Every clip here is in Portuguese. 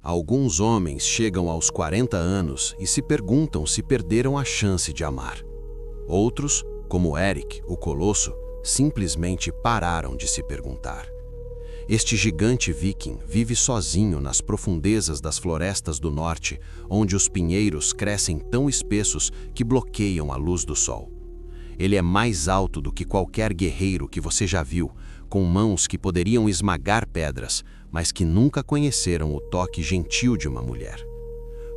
Alguns homens chegam aos 40 anos e se perguntam se perderam a chance de amar. Outros, como Eric, o Colosso, simplesmente pararam de se perguntar. Este gigante viking vive sozinho nas profundezas das florestas do norte, onde os pinheiros crescem tão espessos que bloqueiam a luz do sol. Ele é mais alto do que qualquer guerreiro que você já viu, com mãos que poderiam esmagar pedras, mas que nunca conheceram o toque gentil de uma mulher.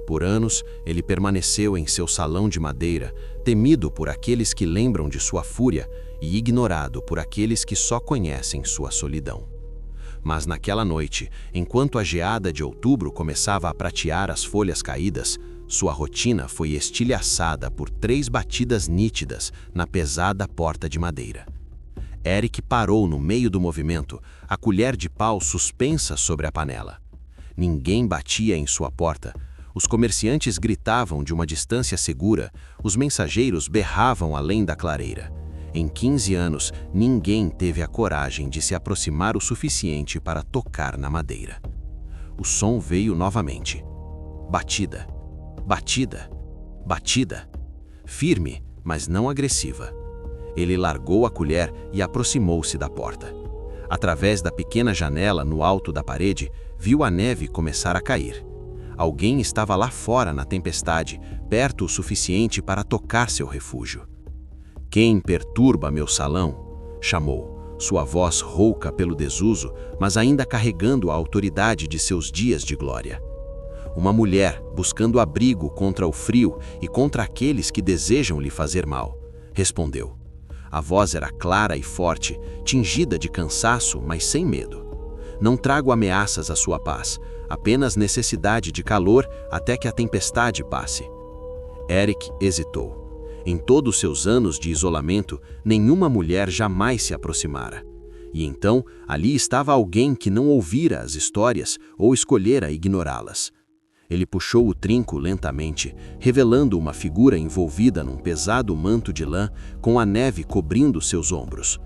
Por anos, ele permaneceu em seu salão de madeira, temido por aqueles que lembram de sua fúria e ignorado por aqueles que só conhecem sua solidão. Mas naquela noite, enquanto a geada de outubro começava a pratear as folhas caídas, sua rotina foi estilhaçada por 3 batidas nítidas na pesada porta de madeira. Eric parou no meio do movimento, a colher de pau suspensa sobre a panela. Ninguém batia em sua porta. Os comerciantes gritavam de uma distância segura, os mensageiros berravam além da clareira. Em 15 anos, ninguém teve a coragem de se aproximar o suficiente para tocar na madeira. O som veio novamente. Batida, batida, batida. Firme, mas não agressiva. Ele largou a colher e aproximou-se da porta. Através da pequena janela no alto da parede, viu a neve começar a cair. Alguém estava lá fora na tempestade, perto o suficiente para tocar seu refúgio. "Quem perturba meu salão?", chamou, sua voz rouca pelo desuso, mas ainda carregando a autoridade de seus dias de glória. Uma mulher buscando abrigo contra o frio e contra aqueles que desejam lhe fazer mal, respondeu. A voz era clara e forte, tingida de cansaço, mas sem medo. "Não trago ameaças à sua paz, apenas necessidade de calor até que a tempestade passe." Eric hesitou. Em todos seus anos de isolamento, nenhuma mulher jamais se aproximara. E então, ali estava alguém que não ouvira as histórias ou escolhera ignorá-las. Ele puxou o trinco lentamente, revelando uma figura envolvida num pesado manto de lã, com a neve cobrindo seus ombros.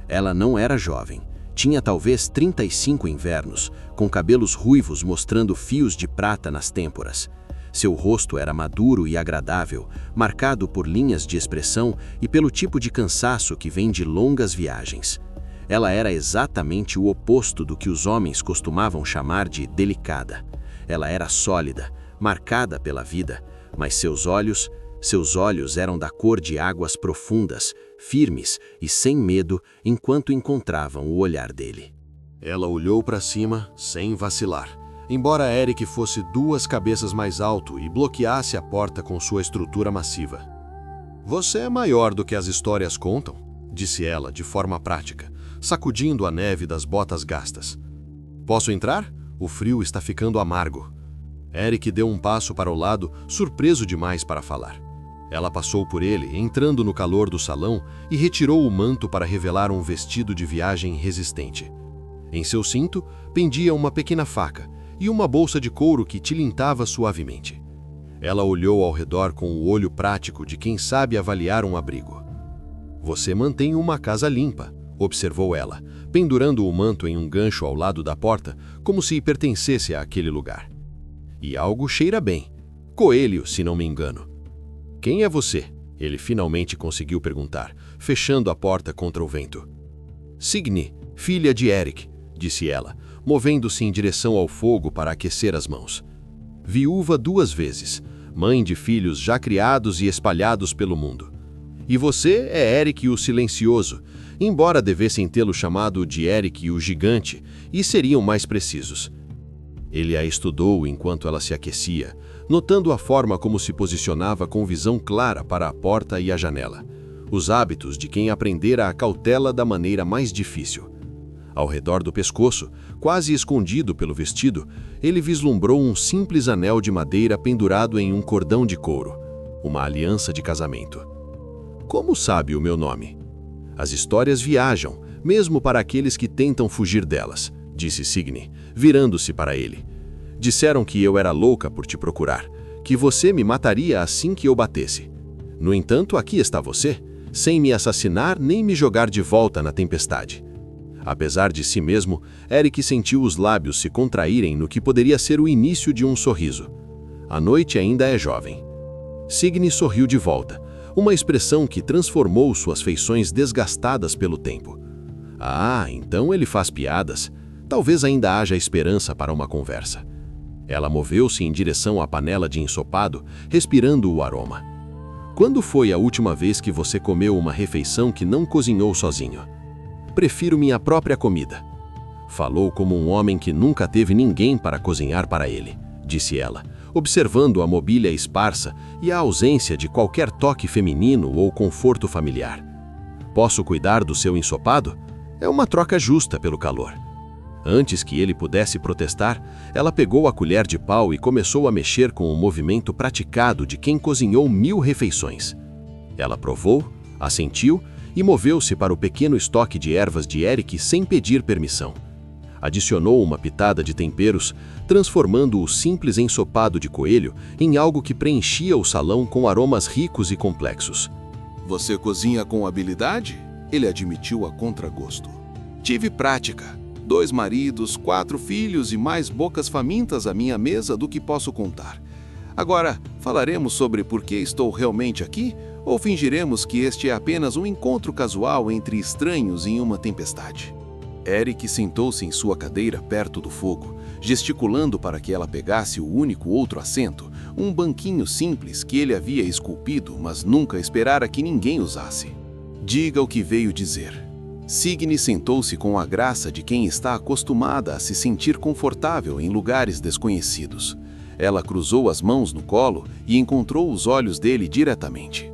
Ela não era jovem. Tinha talvez 35 invernos, com cabelos ruivos mostrando fios de prata nas têmporas. Seu rosto era maduro e agradável, marcado por linhas de expressão e pelo tipo de cansaço que vem de longas viagens. Ela era exatamente o oposto do que os homens costumavam chamar de delicada. Ela era sólida, marcada pela vida, mas seus olhos eram da cor de águas profundas, firmes e sem medo enquanto encontravam o olhar dele. Ela olhou para cima, sem vacilar. Embora Eric fosse 2 cabeças mais alto e bloqueasse a porta com sua estrutura massiva. "Você é maior do que as histórias contam", disse ela de forma prática, sacudindo a neve das botas gastas. "Posso entrar? O frio está ficando amargo." Eric deu um passo para o lado, surpreso demais para falar. Ela passou por ele, entrando no calor do salão, e retirou o manto para revelar um vestido de viagem resistente. Em seu cinto, pendia uma pequena faca e uma bolsa de couro que tilintava suavemente. Ela olhou ao redor com o olho prático de quem sabe avaliar um abrigo. "Você mantém uma casa limpa", observou ela, pendurando o manto em um gancho ao lado da porta, como se pertencesse àquele lugar. "E algo cheira bem. Coelho, se não me engano." "Quem é você?", ele finalmente conseguiu perguntar, fechando a porta contra o vento. "Signy, filha de Eric", disse ela, movendo-se em direção ao fogo para aquecer as mãos. "Viúva 2 vezes, mãe de filhos já criados e espalhados pelo mundo. E você é Eric o Silencioso, embora devessem tê-lo chamado de Eric o Gigante, e seriam mais precisos." Ele a estudou enquanto ela se aquecia, notando a forma como se posicionava com visão clara para a porta e a janela, os hábitos de quem aprendera a cautela da maneira mais difícil. Ao redor do pescoço, quase escondido pelo vestido, ele vislumbrou um simples anel de madeira pendurado em um cordão de couro, uma aliança de casamento. "Como sabe o meu nome?" "As histórias viajam, mesmo para aqueles que tentam fugir delas", disse Signy, virando-se para ele. "Disseram que eu era louca por te procurar, que você me mataria assim que eu batesse. No entanto, aqui está você, sem me assassinar nem me jogar de volta na tempestade." Apesar de si mesmo, Eric sentiu os lábios se contraírem no que poderia ser o início de um sorriso. A noite ainda é jovem. Signe sorriu de volta, uma expressão que transformou suas feições desgastadas pelo tempo. Ah, então ele faz piadas. Talvez ainda haja esperança para uma conversa. Ela moveu-se em direção à panela de ensopado, respirando o aroma. Quando foi a última vez que você comeu uma refeição que não cozinhou sozinho? Prefiro minha própria comida. Falou como um homem que nunca teve ninguém para cozinhar para ele, disse ela, observando a mobília esparsa e a ausência de qualquer toque feminino ou conforto familiar. Posso cuidar do seu ensopado? É uma troca justa pelo calor. Antes que ele pudesse protestar, ela pegou a colher de pau e começou a mexer com o movimento praticado de quem cozinhou 1000 refeições. Ela provou, assentiu e moveu-se para o pequeno estoque de ervas de Eric sem pedir permissão. Adicionou uma pitada de temperos, transformando o simples ensopado de coelho em algo que preenchia o salão com aromas ricos e complexos. Você cozinha com habilidade? Ele admitiu a contragosto. Tive prática. 2 maridos, 4 filhos e mais bocas famintas à minha mesa do que posso contar. Agora, falaremos sobre por que estou realmente aqui ou fingiremos que este é apenas um encontro casual entre estranhos em uma tempestade? Eric sentou-se em sua cadeira perto do fogo, gesticulando para que ela pegasse o único outro assento, um banquinho simples que ele havia esculpido, mas nunca esperara que ninguém usasse. Diga o que veio dizer. Signe sentou-se com a graça de quem está acostumada a se sentir confortável em lugares desconhecidos. Ela cruzou as mãos no colo e encontrou os olhos dele diretamente.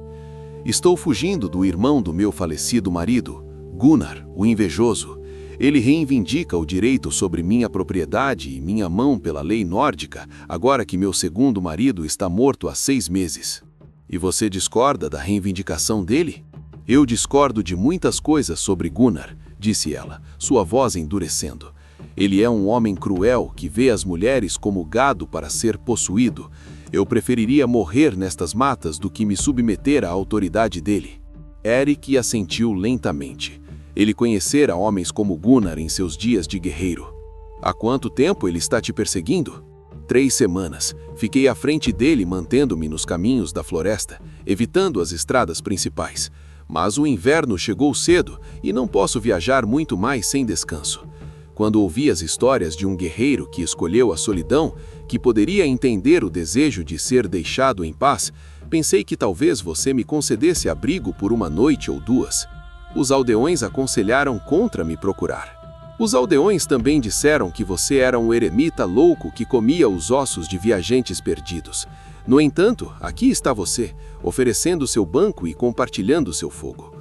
Estou fugindo do irmão do meu falecido marido, Gunnar, o invejoso. Ele reivindica o direito sobre minha propriedade e minha mão pela lei nórdica, agora que meu segundo marido está morto há 6 meses. E você discorda da reivindicação dele? Eu discordo de muitas coisas sobre Gunnar, disse ela, sua voz endurecendo. Ele é um homem cruel que vê as mulheres como gado para ser possuído. Eu preferiria morrer nestas matas do que me submeter à autoridade dele. Eric assentiu lentamente. Ele conhecera homens como Gunnar em seus dias de guerreiro. Há quanto tempo ele está te perseguindo? 3 semanas. Fiquei à frente dele mantendo-me nos caminhos da floresta, evitando as estradas principais. Mas o inverno chegou cedo e não posso viajar muito mais sem descanso. Quando ouvi as histórias de um guerreiro que escolheu a solidão, que poderia entender o desejo de ser deixado em paz, pensei que talvez você me concedesse abrigo por uma noite ou 2. Os aldeões aconselharam contra me procurar. Os aldeões também disseram que você era um eremita louco que comia os ossos de viajantes perdidos. No entanto, aqui está você, oferecendo seu banco e compartilhando seu fogo.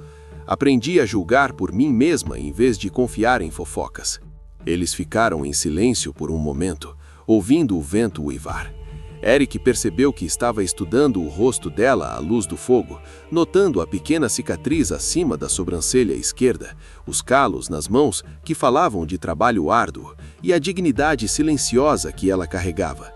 Aprendi a julgar por mim mesma em vez de confiar em fofocas. Eles ficaram em silêncio por um momento, ouvindo o vento uivar. Eric percebeu que estava estudando o rosto dela à luz do fogo, notando a pequena cicatriz acima da sobrancelha esquerda, os calos nas mãos que falavam de trabalho árduo e a dignidade silenciosa que ela carregava.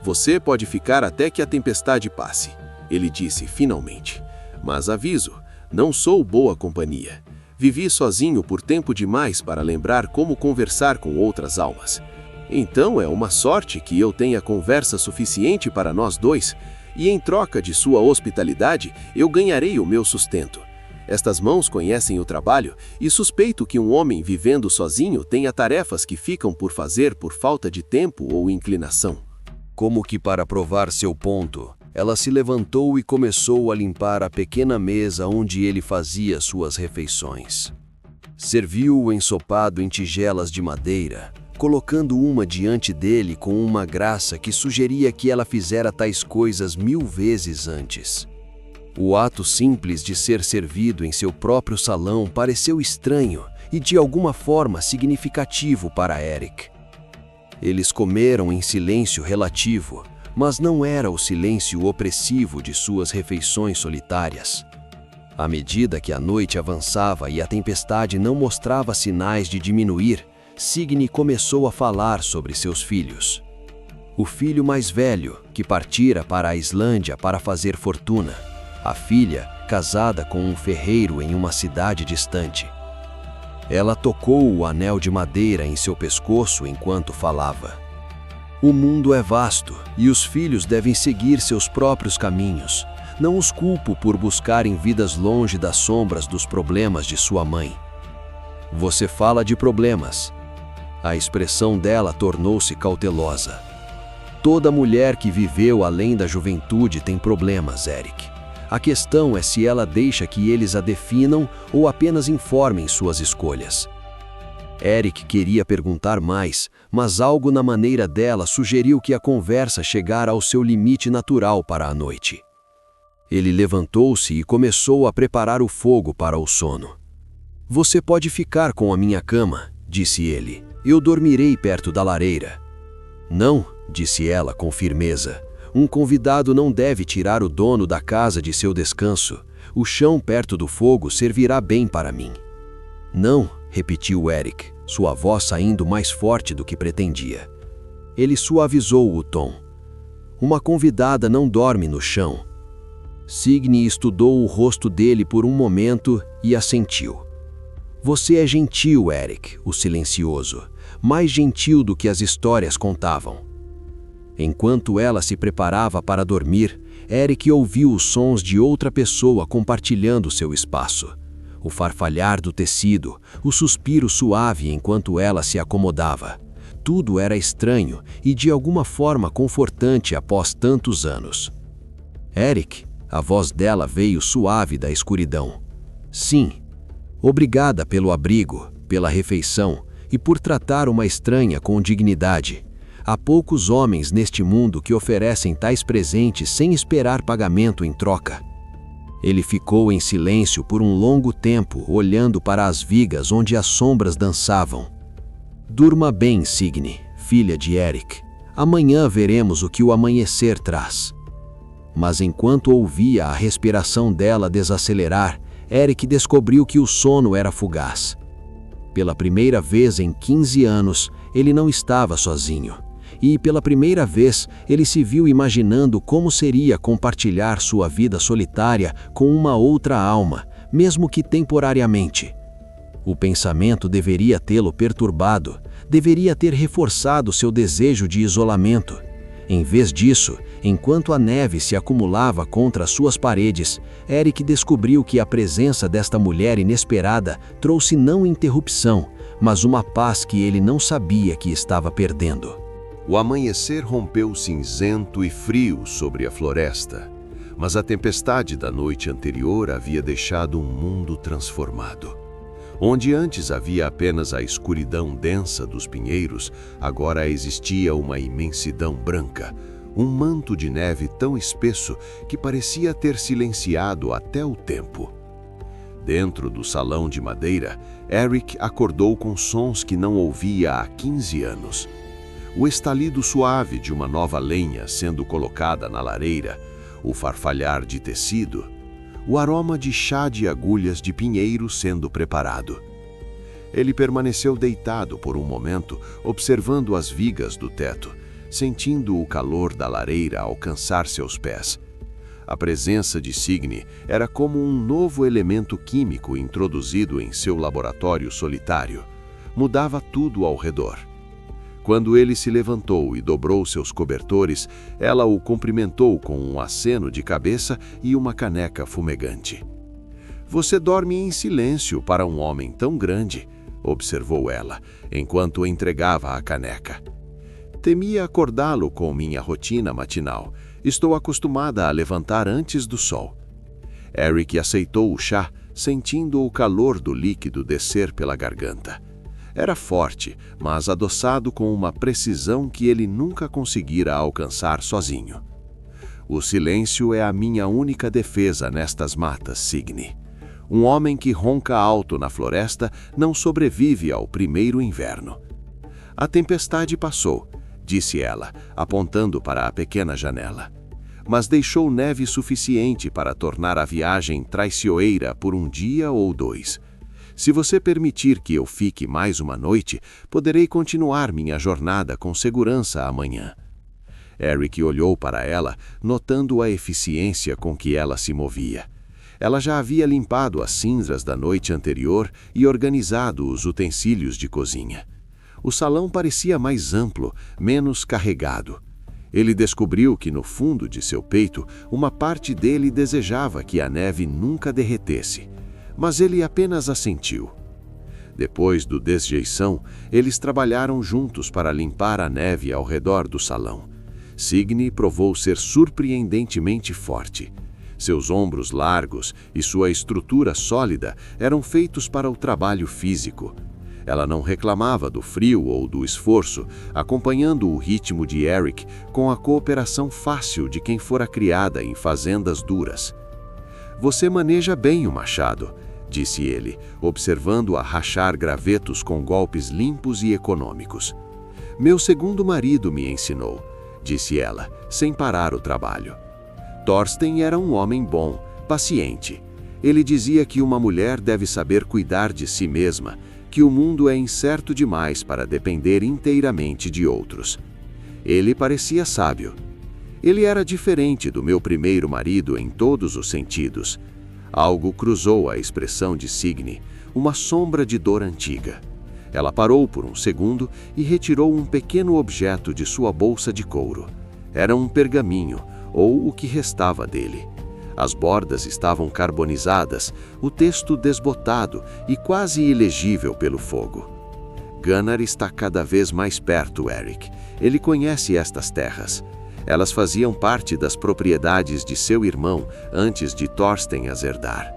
Você pode ficar até que a tempestade passe, ele disse finalmente. Mas aviso, não sou boa companhia. Vivi sozinho por tempo demais para lembrar como conversar com outras almas. Então é uma sorte que eu tenha conversa suficiente para nós 2, e em troca de sua hospitalidade, eu ganharei o meu sustento. Estas mãos conhecem o trabalho e suspeito que um homem vivendo sozinho tenha tarefas que ficam por fazer por falta de tempo ou inclinação. Como que para provar seu ponto, ela se levantou e começou a limpar a pequena mesa onde ele fazia suas refeições. Serviu o ensopado em tigelas de madeira, colocando uma diante dele com uma graça que sugeria que ela fizera tais coisas 1000 vezes antes. O ato simples de ser servido em seu próprio salão pareceu estranho e de alguma forma significativo para Eric. Eles comeram em silêncio relativo, mas não era o silêncio opressivo de suas refeições solitárias. À medida que a noite avançava e a tempestade não mostrava sinais de diminuir, Signe começou a falar sobre seus filhos. O filho mais velho, que partira para a Islândia para fazer fortuna. A filha, casada com um ferreiro em uma cidade distante. Ela tocou o anel de madeira em seu pescoço enquanto falava. O mundo é vasto e os filhos devem seguir seus próprios caminhos. Não os culpo por buscarem vidas longe das sombras dos problemas de sua mãe. Você fala de problemas. A expressão dela tornou-se cautelosa. Toda mulher que viveu além da juventude tem problemas, Eric. A questão é se ela deixa que eles a definam ou apenas informem suas escolhas. Eric queria perguntar mais, mas algo na maneira dela sugeriu que a conversa chegara ao seu limite natural para a noite. Ele levantou-se e começou a preparar o fogo para o sono. Você pode ficar com a minha cama, disse ele. Eu dormirei perto da lareira. Não, disse ela com firmeza. Um convidado não deve tirar o dono da casa de seu descanso. O chão perto do fogo servirá bem para mim. Não, repetiu Eric, sua voz saindo mais forte do que pretendia. Ele suavizou o tom. Uma convidada não dorme no chão. Signe estudou o rosto dele por um momento e assentiu. Você é gentil, Eric, o silencioso, mais gentil do que as histórias contavam. Enquanto ela se preparava para dormir, Eric ouviu os sons de outra pessoa compartilhando seu espaço. O farfalhar do tecido, o suspiro suave enquanto ela se acomodava. Tudo era estranho e de alguma forma confortante após tantos anos. Eric, a voz dela veio suave da escuridão. Sim. Obrigada pelo abrigo, pela refeição e por tratar uma estranha com dignidade. Há poucos homens neste mundo que oferecem tais presentes sem esperar pagamento em troca. Ele ficou em silêncio por um longo tempo, olhando para as vigas onde as sombras dançavam. Durma bem, Signe, filha de Eric. Amanhã veremos o que o amanhecer traz. Mas enquanto ouvia a respiração dela desacelerar, Eric descobriu que o sono era fugaz. Pela primeira vez em 15 anos, ele não estava sozinho. E, pela primeira vez, ele se viu imaginando como seria compartilhar sua vida solitária com uma outra alma, mesmo que temporariamente. O pensamento deveria tê-lo perturbado, deveria ter reforçado seu desejo de isolamento. Em vez disso, enquanto a neve se acumulava contra suas paredes, Eric descobriu que a presença desta mulher inesperada trouxe não interrupção, mas uma paz que ele não sabia que estava perdendo. O amanhecer rompeu cinzento e frio sobre a floresta, mas a tempestade da noite anterior havia deixado um mundo transformado. Onde antes havia apenas a escuridão densa dos pinheiros, agora existia uma imensidão branca, um manto de neve tão espesso que parecia ter silenciado até o tempo. Dentro do salão de madeira, Eric acordou com sons que não ouvia há 15 anos. O estalido suave de uma nova lenha sendo colocada na lareira, o farfalhar de tecido, o aroma de chá de agulhas de pinheiro sendo preparado. Ele permaneceu deitado por um momento, observando as vigas do teto, sentindo o calor da lareira alcançar seus pés. A presença de Signe era como um novo elemento químico introduzido em seu laboratório solitário. Mudava tudo ao redor. Quando ele se levantou e dobrou seus cobertores, ela o cumprimentou com um aceno de cabeça e uma caneca fumegante. Você dorme em silêncio para um homem tão grande, observou ela, enquanto entregava a caneca. Temia acordá-lo com minha rotina matinal. Estou acostumada a levantar antes do sol. Eric aceitou o chá, sentindo o calor do líquido descer pela garganta. Era forte, mas adoçado com uma precisão que ele nunca conseguira alcançar sozinho. O silêncio é a minha única defesa nestas matas, Signe. Um homem que ronca alto na floresta não sobrevive ao primeiro inverno. A tempestade passou, disse ela, apontando para a pequena janela. Mas deixou neve suficiente para tornar a viagem traiçoeira por um dia ou dois. Se você permitir que eu fique mais uma noite, poderei continuar minha jornada com segurança amanhã. Eric olhou para ela, notando a eficiência com que ela se movia. Ela já havia limpado as cinzas da noite anterior e organizado os utensílios de cozinha. O salão parecia mais amplo, menos carregado. Ele descobriu que no fundo de seu peito, uma parte dele desejava que a neve nunca derretesse, mas ele apenas assentiu. Depois do desjeição, eles trabalharam juntos para limpar a neve ao redor do salão. Signe provou ser surpreendentemente forte. Seus ombros largos e sua estrutura sólida eram feitos para o trabalho físico. Ela não reclamava do frio ou do esforço, acompanhando o ritmo de Eric com a cooperação fácil de quem fora criada em fazendas duras. "Você maneja bem o machado", disse ele, observando-a rachar gravetos com golpes limpos e econômicos. "Meu segundo marido me ensinou", disse ela, sem parar o trabalho. Thorsten era um homem bom, paciente. Ele dizia que uma mulher deve saber cuidar de si mesma, que o mundo é incerto demais para depender inteiramente de outros. Ele parecia sábio. Ele era diferente do meu primeiro marido em todos os sentidos. Algo cruzou a expressão de Signe, uma sombra de dor antiga. Ela parou por um segundo e retirou um pequeno objeto de sua bolsa de couro. Era um pergaminho, ou o que restava dele. As bordas estavam carbonizadas, o texto desbotado e quase ilegível pelo fogo. "Gunnar está cada vez mais perto, Eric. Ele conhece estas terras. Elas faziam parte das propriedades de seu irmão antes de Thorsten as herdar."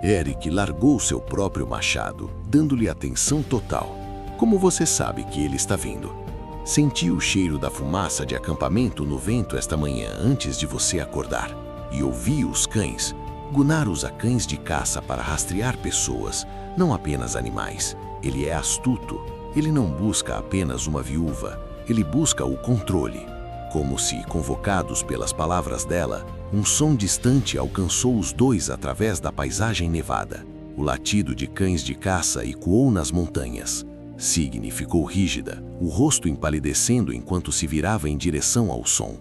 Eric largou seu próprio machado, dando-lhe atenção total. "Como você sabe que ele está vindo?" "Senti o cheiro da fumaça de acampamento no vento esta manhã antes de você acordar. E ouvi os cães. Gunnar usa cães de caça para rastrear pessoas, não apenas animais. Ele é astuto. Ele não busca apenas uma viúva. Ele busca o controle." Como se, convocados pelas palavras dela, um som distante alcançou os dois através da paisagem nevada. O latido de cães de caça ecoou nas montanhas. Signe ficou rígida, o rosto empalidecendo enquanto se virava em direção ao som.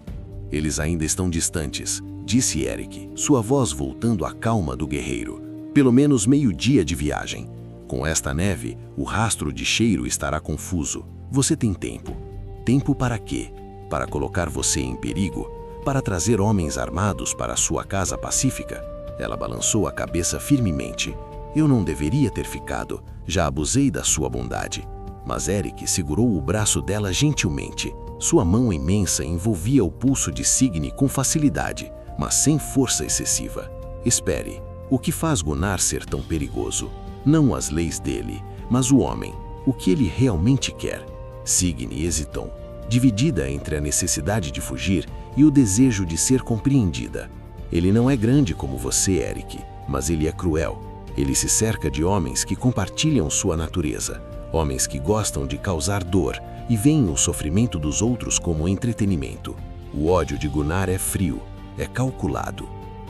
"Eles ainda estão distantes", disse Eric, sua voz voltando à calma do guerreiro. "Pelo menos meio-dia de viagem. Com esta neve, o rastro de cheiro estará confuso. Você tem tempo." "Tempo para quê? Para colocar você em perigo? Para trazer homens armados para sua casa pacífica?" Ela balançou a cabeça firmemente. "Eu não deveria ter ficado. Já abusei da sua bondade." Mas Eric segurou o braço dela gentilmente. Sua mão imensa envolvia o pulso de Signe com facilidade, mas sem força excessiva. "Espere. O que faz Gunnar ser tão perigoso? Não as leis dele, mas o homem. O que ele realmente quer?" Signe hesitou, dividida entre a necessidade de fugir e o desejo de ser compreendida. "Ele não é grande como você, Eric, mas ele é cruel. Ele se cerca de homens que compartilham sua natureza, homens que gostam de causar dor e veem o sofrimento dos outros como entretenimento. O ódio de Gunnar é frio, é calculado.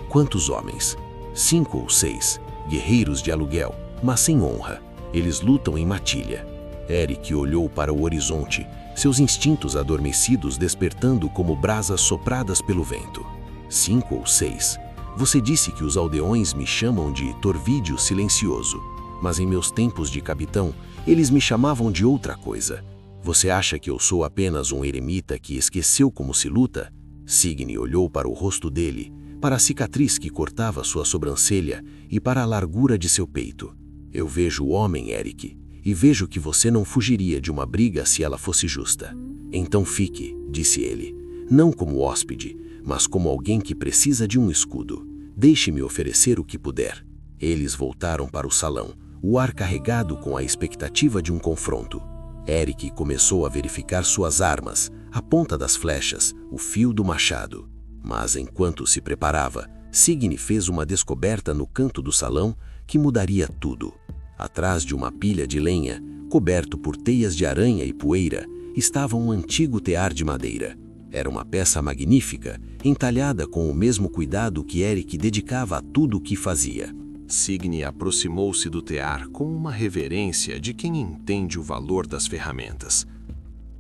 Quantos homens? 5 ou 6, guerreiros de aluguel, mas sem honra. Eles lutam em matilha." Eric olhou para o horizonte, seus instintos adormecidos despertando como brasas sopradas pelo vento. 5 ou 6. Você disse que os aldeões me chamam de Torvídio Silencioso, mas em meus tempos de capitão, eles me chamavam de outra coisa. Você acha que eu sou apenas um eremita que esqueceu como se luta?" Signe olhou para o rosto dele, para a cicatriz que cortava sua sobrancelha e para a largura de seu peito. "Eu vejo o homem, Eric, e vejo que você não fugiria de uma briga se ela fosse justa. Então fique", disse ele, "não como hóspede, mas como alguém que precisa de um escudo. Deixe-me oferecer o que puder." Eles voltaram para o salão, o ar carregado com a expectativa de um confronto. Eric começou a verificar suas armas, a ponta das flechas, o fio do machado. Mas enquanto se preparava, Signe fez uma descoberta no canto do salão que mudaria tudo. Atrás de uma pilha de lenha, coberto por teias de aranha e poeira, estava um antigo tear de madeira. Era uma peça magnífica, entalhada com o mesmo cuidado que Eric dedicava a tudo o que fazia. Signe aproximou-se do tear com uma reverência de quem entende o valor das ferramentas.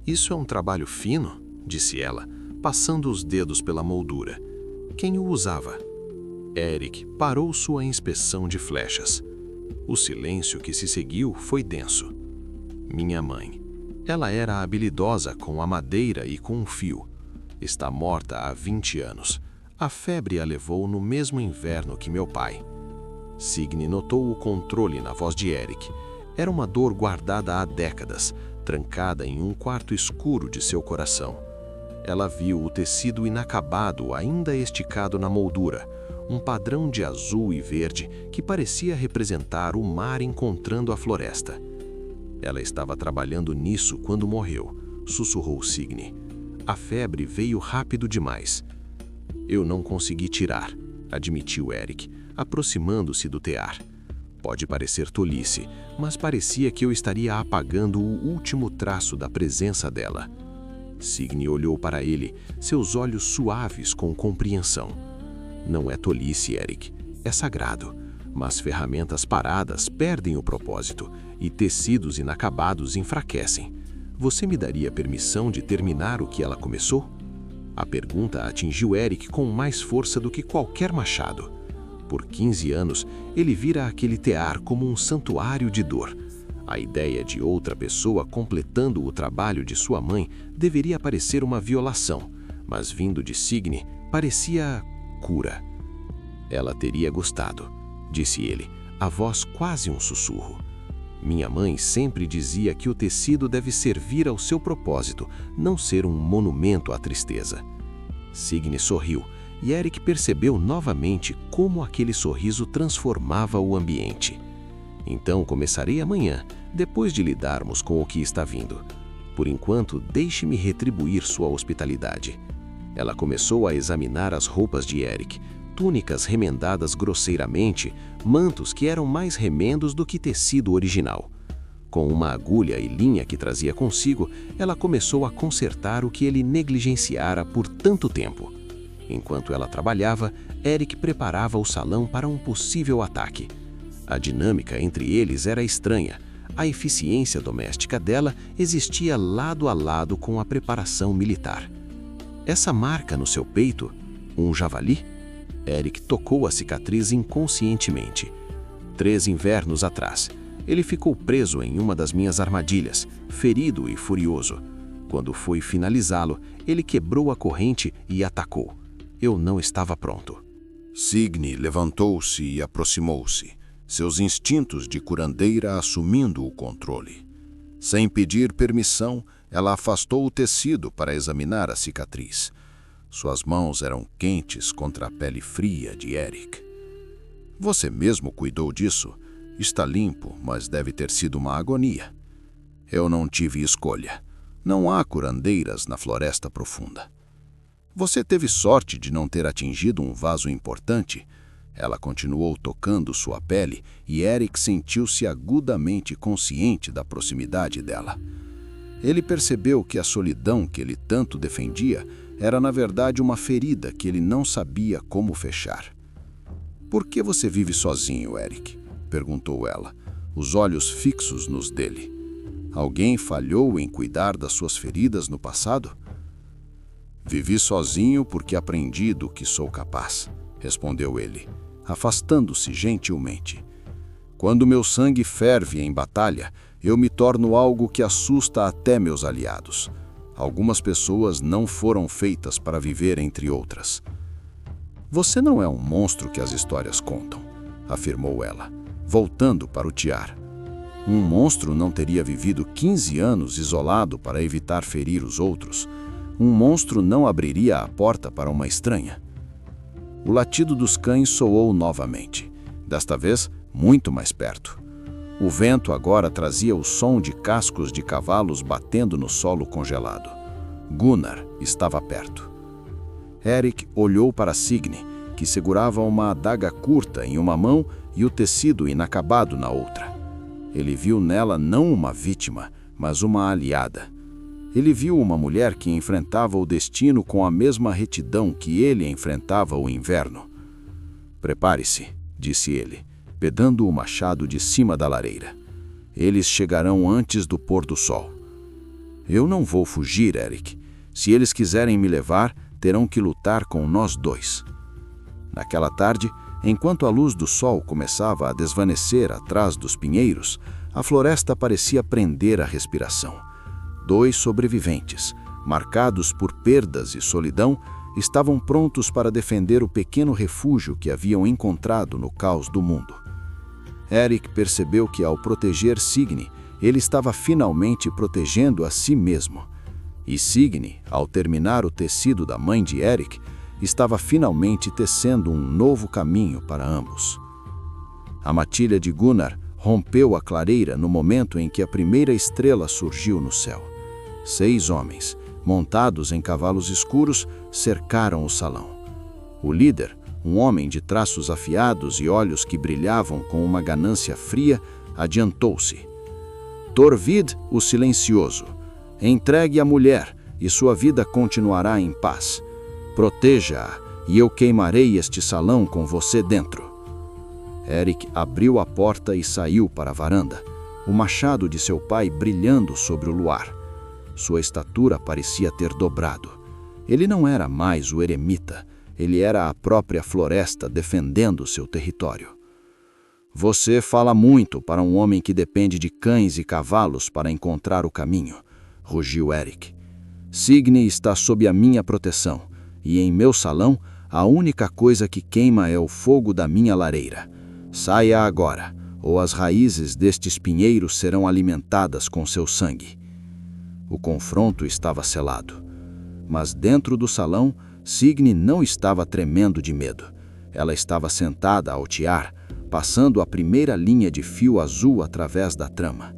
"Isso é um trabalho fino?" disse ela, passando os dedos pela moldura. "Quem o usava?" Eric parou sua inspeção de flechas. O silêncio que se seguiu foi denso. Minha mãe. Ela era habilidosa com a madeira e com um fio. Está morta há 20 anos. A febre a levou no mesmo inverno que meu pai. Signe notou o controle na voz de Eric. Era uma dor guardada há décadas, trancada em um quarto escuro de seu coração. Ela viu o tecido inacabado ainda esticado na moldura, um padrão de azul e verde que parecia representar o mar encontrando a floresta. Ela estava trabalhando nisso quando morreu, sussurrou Signe. A febre veio rápido demais. Eu não consegui tirar, admitiu Eric, aproximando-se do tear. Pode parecer tolice, mas parecia que eu estaria apagando o último traço da presença dela. Signe olhou para ele, seus olhos suaves com compreensão. Não é tolice, Eric. É sagrado. Mas ferramentas paradas perdem o propósito e tecidos inacabados enfraquecem. Você me daria permissão de terminar o que ela começou? A pergunta atingiu Eric com mais força do que qualquer machado. Por 15 anos, ele vira aquele tear como um santuário de dor. A ideia de outra pessoa completando o trabalho de sua mãe deveria parecer uma violação, mas vindo de Signe, parecia cura. Ela teria gostado, disse ele, a voz quase um sussurro. Minha mãe sempre dizia que o tecido deve servir ao seu propósito, não ser um monumento à tristeza. Signe sorriu, e Eric percebeu novamente como aquele sorriso transformava o ambiente. Então começarei amanhã, depois de lidarmos com o que está vindo. Por enquanto, deixe-me retribuir sua hospitalidade. Ela começou a examinar as roupas de Eric, túnicas remendadas grosseiramente, mantos que eram mais remendos do que tecido original. Com uma agulha e linha que trazia consigo, ela começou a consertar o que ele negligenciara por tanto tempo. Enquanto ela trabalhava, Eric preparava o salão para um possível ataque. A dinâmica entre eles era estranha. A eficiência doméstica dela existia lado a lado com a preparação militar. Essa marca no seu peito, um javali? Eric tocou a cicatriz inconscientemente. 3 invernos atrás, ele ficou preso em uma das minhas armadilhas, ferido e furioso. Quando fui finalizá-lo, ele quebrou a corrente e atacou. Eu não estava pronto. Signe levantou-se e aproximou-se, seus instintos de curandeira assumindo o controle. Sem pedir permissão, ela afastou o tecido para examinar a cicatriz. Suas mãos eram quentes contra a pele fria de Eric. Você mesmo cuidou disso? Está limpo, mas deve ter sido uma agonia. Eu não tive escolha. Não há curandeiras na floresta profunda. Você teve sorte de não ter atingido um vaso importante. Ela continuou tocando sua pele e Eric sentiu-se agudamente consciente da proximidade dela. Ele percebeu que a solidão que ele tanto defendia era, na verdade, uma ferida que ele não sabia como fechar. Por que você vive sozinho, Eric? Perguntou ela, os olhos fixos nos dele. Alguém falhou em cuidar das suas feridas no passado? Vivi sozinho porque aprendi do que sou capaz, respondeu ele, afastando-se gentilmente. Quando meu sangue ferve em batalha, eu me torno algo que assusta até meus aliados. Algumas pessoas não foram feitas para viver entre outras. Você não é um monstro que as histórias contam, afirmou ela, voltando para o tiar. Um monstro não teria vivido 15 anos isolado para evitar ferir os outros. Um monstro não abriria a porta para uma estranha. O latido dos cães soou novamente, desta vez muito mais perto. O vento agora trazia o som de cascos de cavalos batendo no solo congelado. Gunnar estava perto. Eric olhou para Signe, que segurava uma adaga curta em uma mão e o tecido inacabado na outra. Ele viu nela não uma vítima, mas uma aliada. Ele viu uma mulher que enfrentava o destino com a mesma retidão que ele enfrentava o inverno. Prepare-se, disse ele, pedando o machado de cima da lareira. Eles chegarão antes do pôr do sol. Eu não vou fugir, Eric. Se eles quiserem me levar, terão que lutar com nós dois. Naquela tarde, enquanto a luz do sol começava a desvanecer atrás dos pinheiros, a floresta parecia prender a respiração. 2 sobreviventes, marcados por perdas e solidão, estavam prontos para defender o pequeno refúgio que haviam encontrado no caos do mundo. Eric percebeu que, ao proteger Signe, ele estava finalmente protegendo a si mesmo. E Signe, ao terminar o tecido da mãe de Eric, estava finalmente tecendo um novo caminho para ambos. A matilha de Gunnar rompeu a clareira no momento em que a primeira estrela surgiu no céu. 6 homens, montados em cavalos escuros, cercaram o salão. O líder, um homem de traços afiados e olhos que brilhavam com uma ganância fria, adiantou-se. Torvid, o silencioso, entregue a mulher e sua vida continuará em paz. Proteja-a e eu queimarei este salão com você dentro. Eric abriu a porta e saiu para a varanda, o machado de seu pai brilhando sobre o luar. Sua estatura parecia ter dobrado. Ele não era mais o eremita, ele era a própria floresta defendendo seu território. Você fala muito para um homem que depende de cães e cavalos para encontrar o caminho, rugiu Eric. Signe está sob a minha proteção, e em meu salão a única coisa que queima é o fogo da minha lareira. Saia agora, ou as raízes destes pinheiros serão alimentadas com seu sangue. O confronto estava selado. Mas dentro do salão, Signe não estava tremendo de medo. Ela estava sentada ao tiar, passando a primeira linha de fio azul através da trama.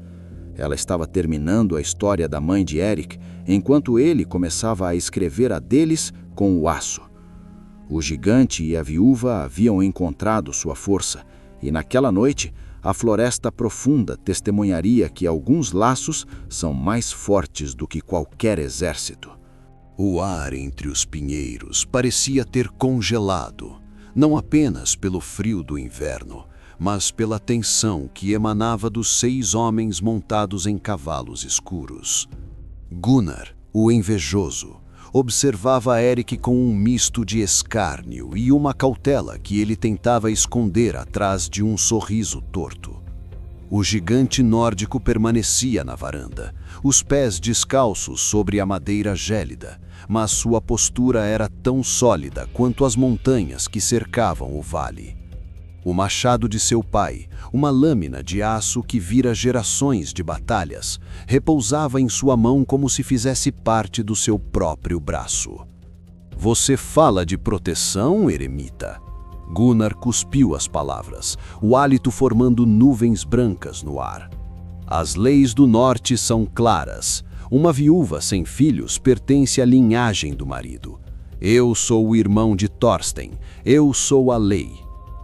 Ela estava terminando a história da mãe de Eric, enquanto ele começava a escrever a deles com o aço. O gigante e a viúva haviam encontrado sua força, e naquela noite, a floresta profunda testemunharia que alguns laços são mais fortes do que qualquer exército. O ar entre os pinheiros parecia ter congelado, não apenas pelo frio do inverno, mas pela tensão que emanava dos 6 homens montados em cavalos escuros. Gunnar, o invejoso, observava Eric com um misto de escárnio e uma cautela que ele tentava esconder atrás de um sorriso torto. O gigante nórdico permanecia na varanda, os pés descalços sobre a madeira gélida, mas sua postura era tão sólida quanto as montanhas que cercavam o vale. O machado de seu pai, uma lâmina de aço que vira gerações de batalhas, repousava em sua mão como se fizesse parte do seu próprio braço. Você fala de proteção, eremita? Gunnar cuspiu as palavras, o hálito formando nuvens brancas no ar. As leis do norte são claras. Uma viúva sem filhos pertence à linhagem do marido. Eu sou o irmão de Thorsten, eu sou a lei.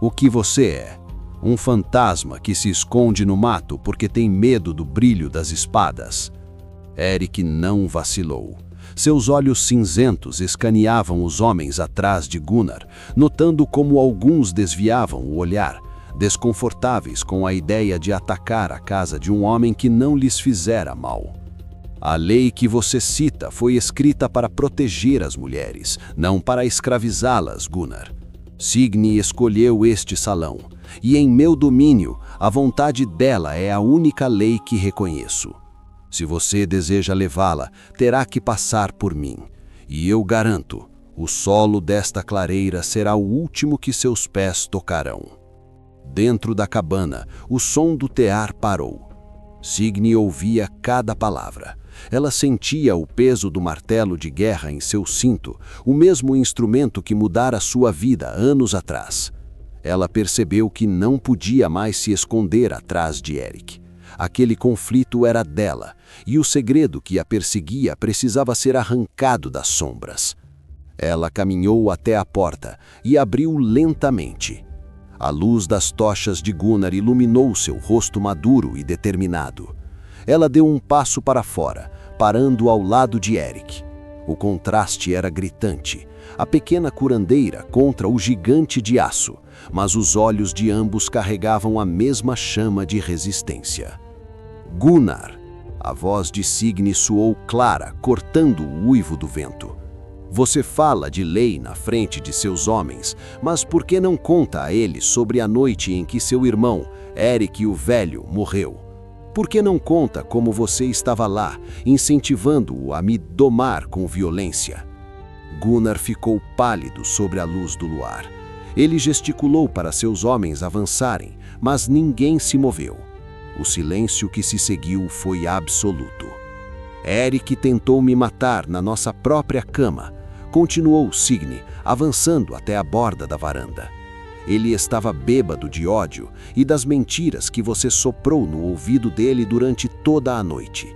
O que você é? Um fantasma que se esconde no mato porque tem medo do brilho das espadas. Eric não vacilou. Seus olhos cinzentos escaneavam os homens atrás de Gunnar, notando como alguns desviavam o olhar, desconfortáveis com a ideia de atacar a casa de um homem que não lhes fizera mal. A lei que você cita foi escrita para proteger as mulheres, não para escravizá-las, Gunnar. Signe escolheu este salão, e em meu domínio, a vontade dela é a única lei que reconheço. Se você deseja levá-la, terá que passar por mim, e eu garanto, o solo desta clareira será o último que seus pés tocarão. Dentro da cabana, o som do tear parou. Signe ouvia cada palavra. Ela sentia o peso do martelo de guerra em seu cinto, o mesmo instrumento que mudara sua vida anos atrás. Ela percebeu que não podia mais se esconder atrás de Eric. Aquele conflito era dela, e o segredo que a perseguia precisava ser arrancado das sombras. Ela caminhou até a porta e abriu lentamente. A luz das tochas de Gunnar iluminou seu rosto maduro e determinado. Ela deu um passo para fora, parando ao lado de Eric. O contraste era gritante, a pequena curandeira contra o gigante de aço, mas os olhos de ambos carregavam a mesma chama de resistência. Gunnar! A voz de Signe soou clara, cortando o uivo do vento. Você fala de lei na frente de seus homens, mas por que não conta a eles sobre a noite em que seu irmão, Eric o Velho, morreu? Por que não conta como você estava lá, incentivando-o a me domar com violência? Gunnar ficou pálido sobre a luz do luar. Ele gesticulou para seus homens avançarem, mas ninguém se moveu. O silêncio que se seguiu foi absoluto. Eric tentou me matar na nossa própria cama, continuou Signe, avançando até a borda da varanda. Ele estava bêbado de ódio e das mentiras que você soprou no ouvido dele durante toda a noite.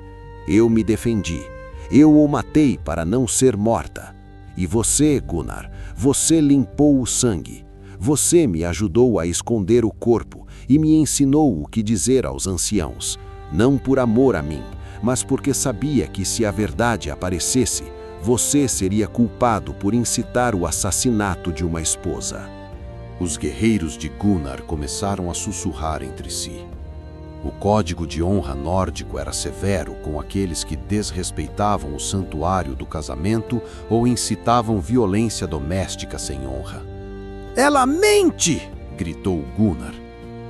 Eu me defendi. Eu o matei para não ser morta. E você, Gunnar, você limpou o sangue. Você me ajudou a esconder o corpo e me ensinou o que dizer aos anciãos. Não por amor a mim, mas porque sabia que se a verdade aparecesse, você seria culpado por incitar o assassinato de uma esposa. Os guerreiros de Gunnar começaram a sussurrar entre si. O código de honra nórdico era severo com aqueles que desrespeitavam o santuário do casamento ou incitavam violência doméstica sem honra. Ela mente! Gritou Gunnar,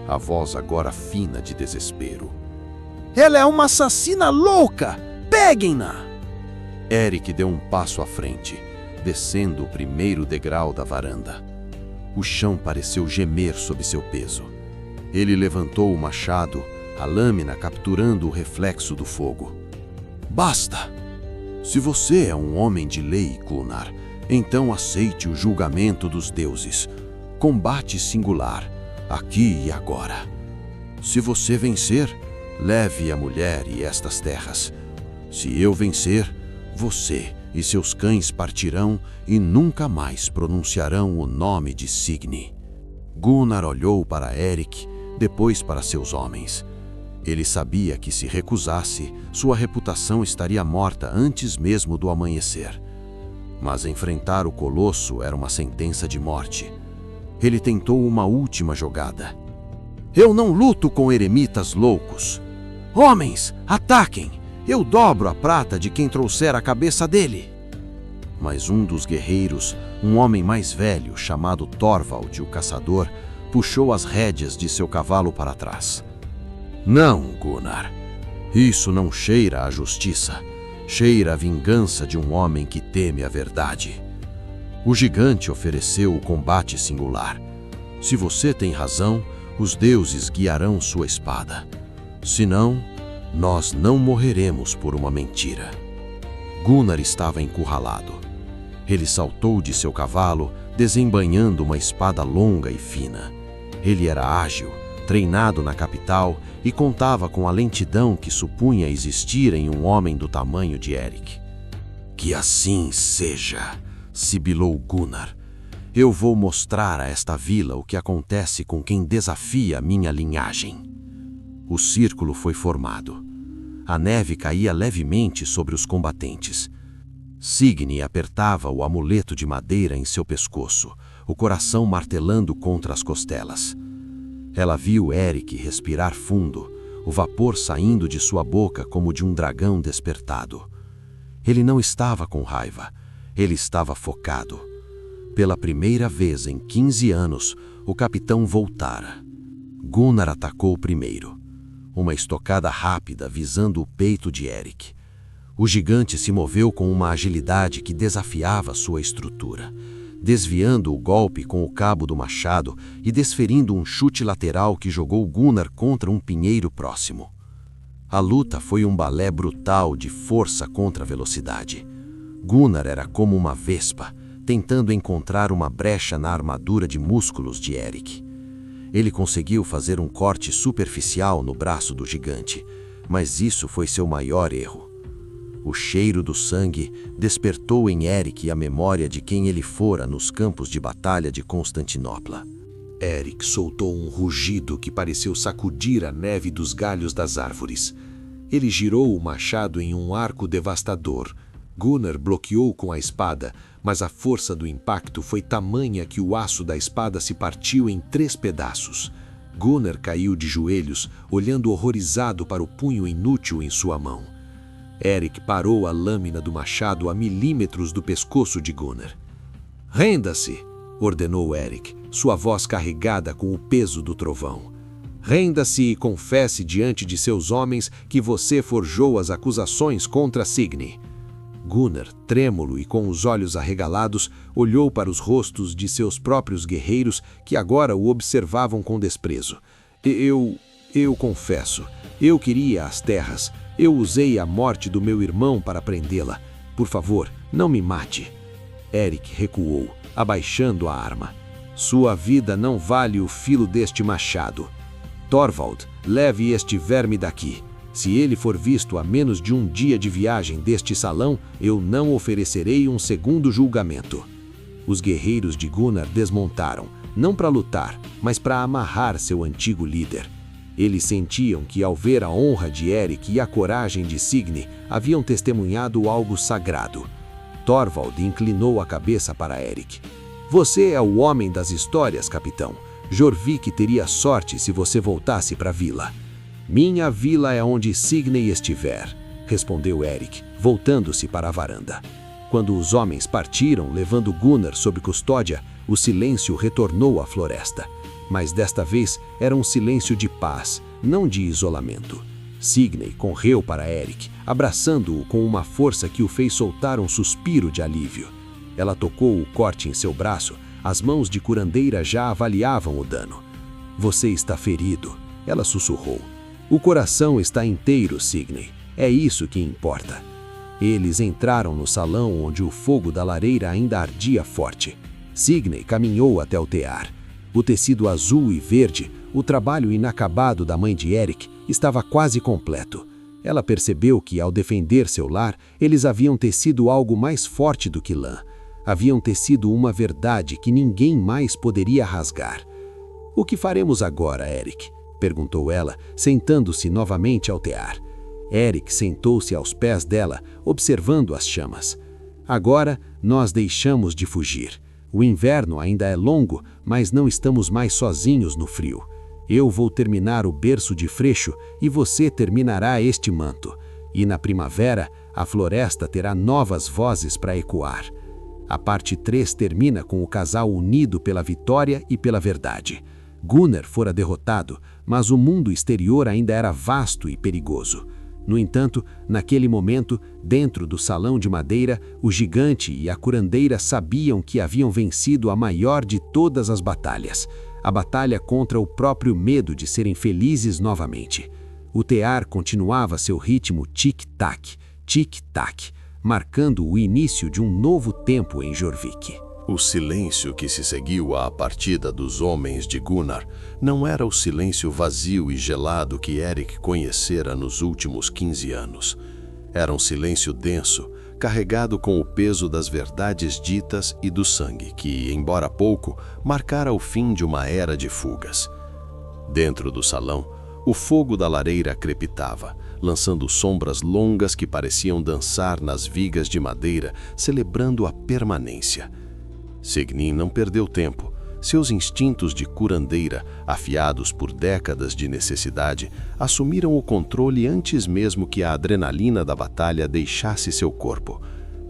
a voz agora fina de desespero. Ela é uma assassina louca! Peguem-na! Eric deu um passo à frente, descendo o primeiro degrau da varanda. O chão pareceu gemer sob seu peso. Ele levantou o machado, a lâmina capturando o reflexo do fogo. Basta! Se você é um homem de lei, Gunnar, então aceite o julgamento dos deuses. Combate singular, aqui e agora. Se você vencer, leve a mulher e estas terras. Se eu vencer, você e seus cães partirão e nunca mais pronunciarão o nome de Signe. Gunnar olhou para Eric, depois para seus homens. Ele sabia que se recusasse, sua reputação estaria morta antes mesmo do amanhecer. Mas enfrentar o Colosso era uma sentença de morte. Ele tentou uma última jogada. Eu não luto com eremitas loucos. Homens, ataquem! Eu dobro a prata de quem trouxer a cabeça dele. Mas um dos guerreiros, um homem mais velho, chamado Thorvald, o caçador, puxou as rédeas de seu cavalo para trás. Não, Gunnar. Isso não cheira a justiça. Cheira a vingança de um homem que teme a verdade. O gigante ofereceu o combate singular. Se você tem razão, os deuses guiarão sua espada. Se não, nós não morreremos por uma mentira. Gunnar estava encurralado. Ele saltou de seu cavalo, desembainhando uma espada longa e fina. Ele era ágil, treinado na capital e contava com a lentidão que supunha existir em um homem do tamanho de Eric. Que assim seja, sibilou Gunnar. Eu vou mostrar a esta vila o que acontece com quem desafia minha linhagem. O círculo foi formado. A neve caía levemente sobre os combatentes. Signe apertava o amuleto de madeira em seu pescoço, o coração martelando contra as costelas. Ela viu Eric respirar fundo, o vapor saindo de sua boca como de um dragão despertado. Ele não estava com raiva, ele estava focado. Pela primeira vez em 15 anos, o capitão voltara. Gunnar atacou primeiro. Uma estocada rápida visando o peito de Eric. O gigante se moveu com uma agilidade que desafiava sua estrutura, desviando o golpe com o cabo do machado e desferindo um chute lateral que jogou Gunnar contra um pinheiro próximo. A luta foi um balé brutal de força contra velocidade. Gunnar era como uma vespa, tentando encontrar uma brecha na armadura de músculos de Eric. Ele conseguiu fazer um corte superficial no braço do gigante, mas isso foi seu maior erro. O cheiro do sangue despertou em Eric a memória de quem ele fora nos campos de batalha de Constantinopla. Eric soltou um rugido que pareceu sacudir a neve dos galhos das árvores. Ele girou o machado em um arco devastador. Gunnar bloqueou com a espada, mas a força do impacto foi tamanha que o aço da espada se partiu em 3 pedaços. Gunnar caiu de joelhos, olhando horrorizado para o punho inútil em sua mão. Eric parou a lâmina do machado a milímetros do pescoço de Gunnar. Renda-se, ordenou Eric, sua voz carregada com o peso do trovão. Renda-se e confesse diante de seus homens que você forjou as acusações contra Signy. Gunnar, trêmulo e com os olhos arregalados, olhou para os rostos de seus próprios guerreiros que agora o observavam com desprezo. Eu confesso, eu queria as terras. Eu usei a morte do meu irmão para prendê-la. Por favor, não me mate. Eric recuou, abaixando a arma. Sua vida não vale o filo deste machado. Thorvald, leve este verme daqui. Se ele for visto a menos de um dia de viagem deste salão, eu não oferecerei um segundo julgamento. Os guerreiros de Gunnar desmontaram, não para lutar, mas para amarrar seu antigo líder. Eles sentiam que, ao ver a honra de Eric e a coragem de Signy, haviam testemunhado algo sagrado. Thorvald inclinou a cabeça para Eric. Você é o homem das histórias, capitão. Jorvik teria sorte se você voltasse para a vila. Minha vila é onde Signy estiver, respondeu Eric, voltando-se para a varanda. Quando os homens partiram, levando Gunnar sob custódia, o silêncio retornou à floresta. Mas desta vez era um silêncio de paz, não de isolamento. Signy correu para Eric, abraçando-o com uma força que o fez soltar um suspiro de alívio. Ela tocou o corte em seu braço, as mãos de curandeira já avaliavam o dano. Você está ferido, ela sussurrou. O coração está inteiro, Signy. É isso que importa. Eles entraram no salão onde o fogo da lareira ainda ardia forte. Signy caminhou até o tear. O tecido azul e verde, o trabalho inacabado da mãe de Eric, estava quase completo. Ela percebeu que, ao defender seu lar, eles haviam tecido algo mais forte do que lã. Haviam tecido uma verdade que ninguém mais poderia rasgar. O que faremos agora, Eric? Perguntou ela, sentando-se novamente ao tear. Eric sentou-se aos pés dela, observando as chamas. Agora, nós deixamos de fugir. O inverno ainda é longo, mas não estamos mais sozinhos no frio. Eu vou terminar o berço de Freixo e você terminará este manto. E na primavera, a floresta terá novas vozes para ecoar. A parte 3 termina com o casal unido pela vitória e pela verdade. Gunnar fora derrotado, mas o mundo exterior ainda era vasto e perigoso. No entanto, naquele momento, dentro do salão de madeira, o gigante e a curandeira sabiam que haviam vencido a maior de todas as batalhas, a batalha contra o próprio medo de serem felizes novamente. O tear continuava seu ritmo tic-tac, marcando o início de um novo tempo em Jorvik. O silêncio que se seguiu à partida dos homens de Gunnar não era o silêncio vazio e gelado que Eric conhecera nos últimos 15 anos. Era um silêncio denso, carregado com o peso das verdades ditas e do sangue que, embora pouco, marcara o fim de uma era de fugas. Dentro do salão, o fogo da lareira crepitava, lançando sombras longas que pareciam dançar nas vigas de madeira, celebrando a permanência. Signy não perdeu tempo. Seus instintos de curandeira, afiados por décadas de necessidade, assumiram o controle antes mesmo que a adrenalina da batalha deixasse seu corpo.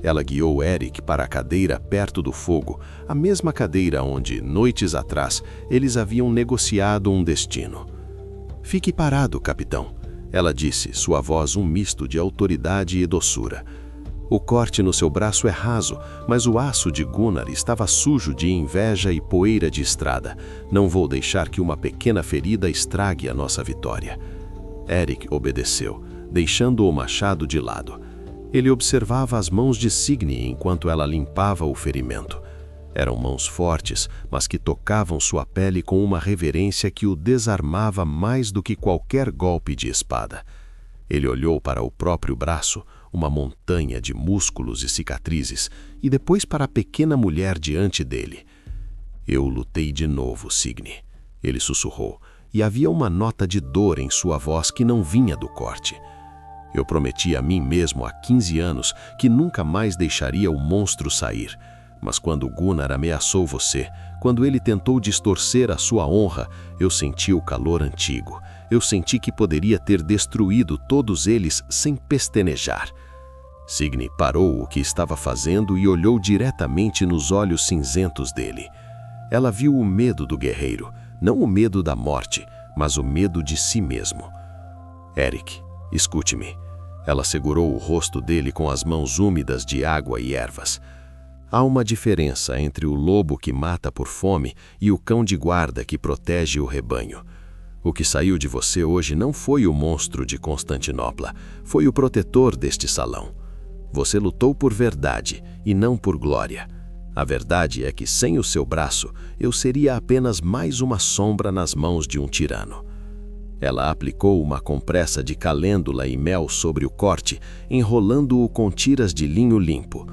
Ela guiou Eric para a cadeira perto do fogo, a mesma cadeira onde, noites atrás, eles haviam negociado um destino. Fique parado, capitão, ela disse, sua voz um misto de autoridade e doçura. O corte no seu braço é raso, mas o aço de Gunnar estava sujo de inveja e poeira de estrada. Não vou deixar que uma pequena ferida estrague a nossa vitória. Eric obedeceu, deixando o machado de lado. Ele observava as mãos de Signy enquanto ela limpava o ferimento. Eram mãos fortes, mas que tocavam sua pele com uma reverência que o desarmava mais do que qualquer golpe de espada. Ele olhou para o próprio braço, uma montanha de músculos e cicatrizes, e depois para a pequena mulher diante dele. Eu lutei de novo, Signy, ele sussurrou, e havia uma nota de dor em sua voz que não vinha do corte. Eu prometi a mim mesmo há 15 anos que nunca mais deixaria o monstro sair. Mas quando Gunnar ameaçou você, quando ele tentou distorcer a sua honra, eu senti o calor antigo. Eu senti que poderia ter destruído todos eles sem pestanejar. Signy parou o que estava fazendo e olhou diretamente nos olhos cinzentos dele. Ela viu o medo do guerreiro, não o medo da morte, mas o medo de si mesmo. Eric, escute-me. Ela segurou o rosto dele com as mãos úmidas de água e ervas. Há uma diferença entre o lobo que mata por fome e o cão de guarda que protege o rebanho. O que saiu de você hoje não foi o monstro de Constantinopla, foi o protetor deste salão. Você lutou por verdade e não por glória. A verdade é que sem o seu braço, eu seria apenas mais uma sombra nas mãos de um tirano. Ela aplicou uma compressa de calêndula e mel sobre o corte, enrolando-o com tiras de linho limpo.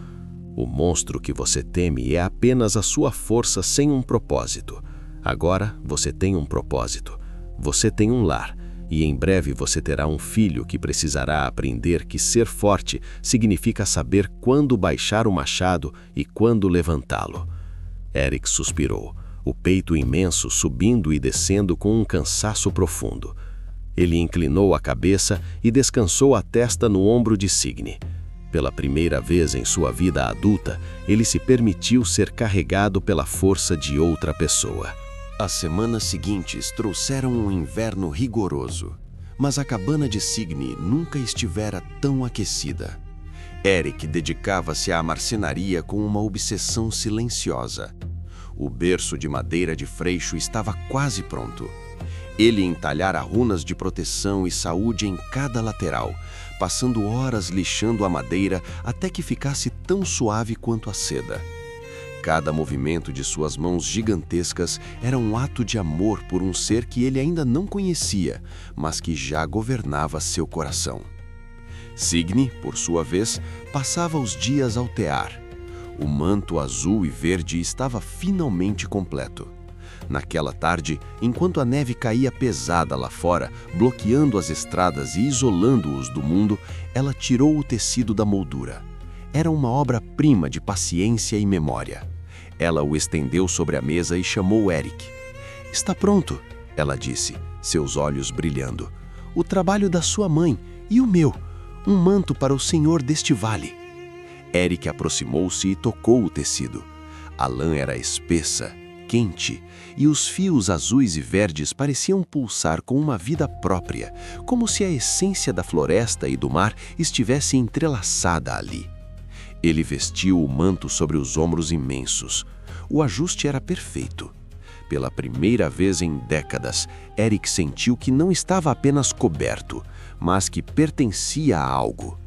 O monstro que você teme é apenas a sua força sem um propósito. Agora você tem um propósito. Você tem um lar, e em breve você terá um filho que precisará aprender que ser forte significa saber quando baixar o machado e quando levantá-lo. Eric suspirou, o peito imenso subindo e descendo com um cansaço profundo. Ele inclinou a cabeça e descansou a testa no ombro de Signy. Pela primeira vez em sua vida adulta, ele se permitiu ser carregado pela força de outra pessoa. As semanas seguintes trouxeram um inverno rigoroso, mas a cabana de Signy nunca estivera tão aquecida. Eric dedicava-se à marcenaria com uma obsessão silenciosa. O berço de madeira de freixo estava quase pronto. Ele entalhara runas de proteção e saúde em cada lateral, passando horas lixando a madeira até que ficasse tão suave quanto a seda. Cada movimento de suas mãos gigantescas era um ato de amor por um ser que ele ainda não conhecia, mas que já governava seu coração. Signy, por sua vez, passava os dias ao tear. O manto azul e verde estava finalmente completo. Naquela tarde, enquanto a neve caía pesada lá fora, bloqueando as estradas e isolando-os do mundo, ela tirou o tecido da moldura. Era uma obra-prima de paciência e memória. Ela o estendeu sobre a mesa e chamou Eric. "Está pronto", ela disse, seus olhos brilhando. "O trabalho da sua mãe e o meu, um manto para o senhor deste vale." Eric aproximou-se e tocou o tecido. A lã era espessa, quente, e os fios azuis e verdes pareciam pulsar com uma vida própria, como se a essência da floresta e do mar estivesse entrelaçada ali. Ele vestiu o manto sobre os ombros imensos. O ajuste era perfeito. Pela primeira vez em décadas, Eric sentiu que não estava apenas coberto, mas que pertencia a algo.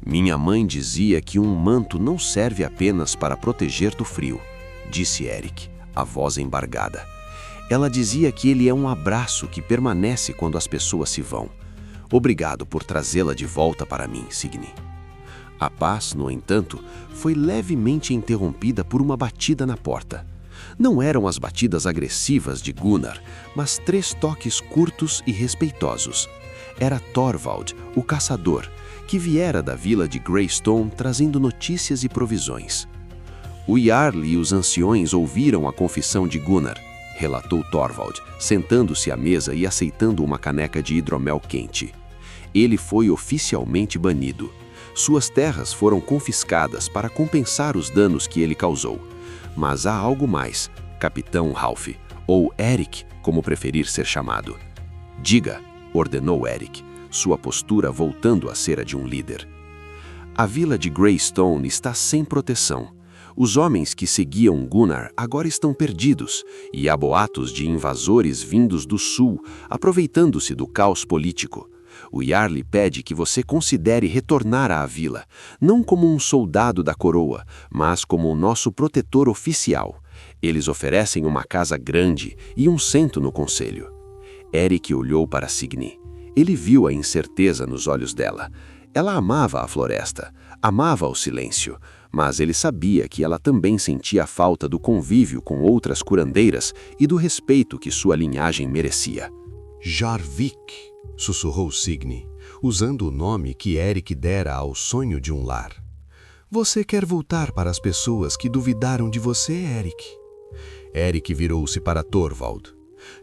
"Minha mãe dizia que um manto não serve apenas para proteger do frio", disse Eric, a voz embargada. "Ela dizia que ele é um abraço que permanece quando as pessoas se vão. Obrigado por trazê-la de volta para mim, Signy." A paz, no entanto, foi levemente interrompida por uma batida na porta. Não eram as batidas agressivas de Gunnar, mas 3 toques curtos e respeitosos. Era Thorvald, o caçador, que viera da vila de Greystone trazendo notícias e provisões. "O Jarl e os anciões ouviram a confissão de Gunnar", relatou Thorvald, sentando-se à mesa e aceitando uma caneca de hidromel quente. "Ele foi oficialmente banido. Suas terras foram confiscadas para compensar os danos que ele causou. Mas há algo mais, Capitão Ralph, ou Eric, como preferir ser chamado." "Diga", ordenou Eric, sua postura voltando a ser a de um líder. "A vila de Greystone está sem proteção. Os homens que seguiam Gunnar agora estão perdidos, e há boatos de invasores vindos do sul, aproveitando-se do caos político. O Jarl pede que você considere retornar à vila, não como um soldado da coroa, mas como o nosso protetor oficial. Eles oferecem uma casa grande e um cento no conselho." Eric olhou para Signy. Ele viu a incerteza nos olhos dela. Ela amava a floresta, amava o silêncio, mas ele sabia que ela também sentia a falta do convívio com outras curandeiras e do respeito que sua linhagem merecia. "Jarvik", sussurrou Signy, usando o nome que Eric dera ao sonho de um lar. "Você quer voltar para as pessoas que duvidaram de você, Eric?" Eric virou-se para Thorvald.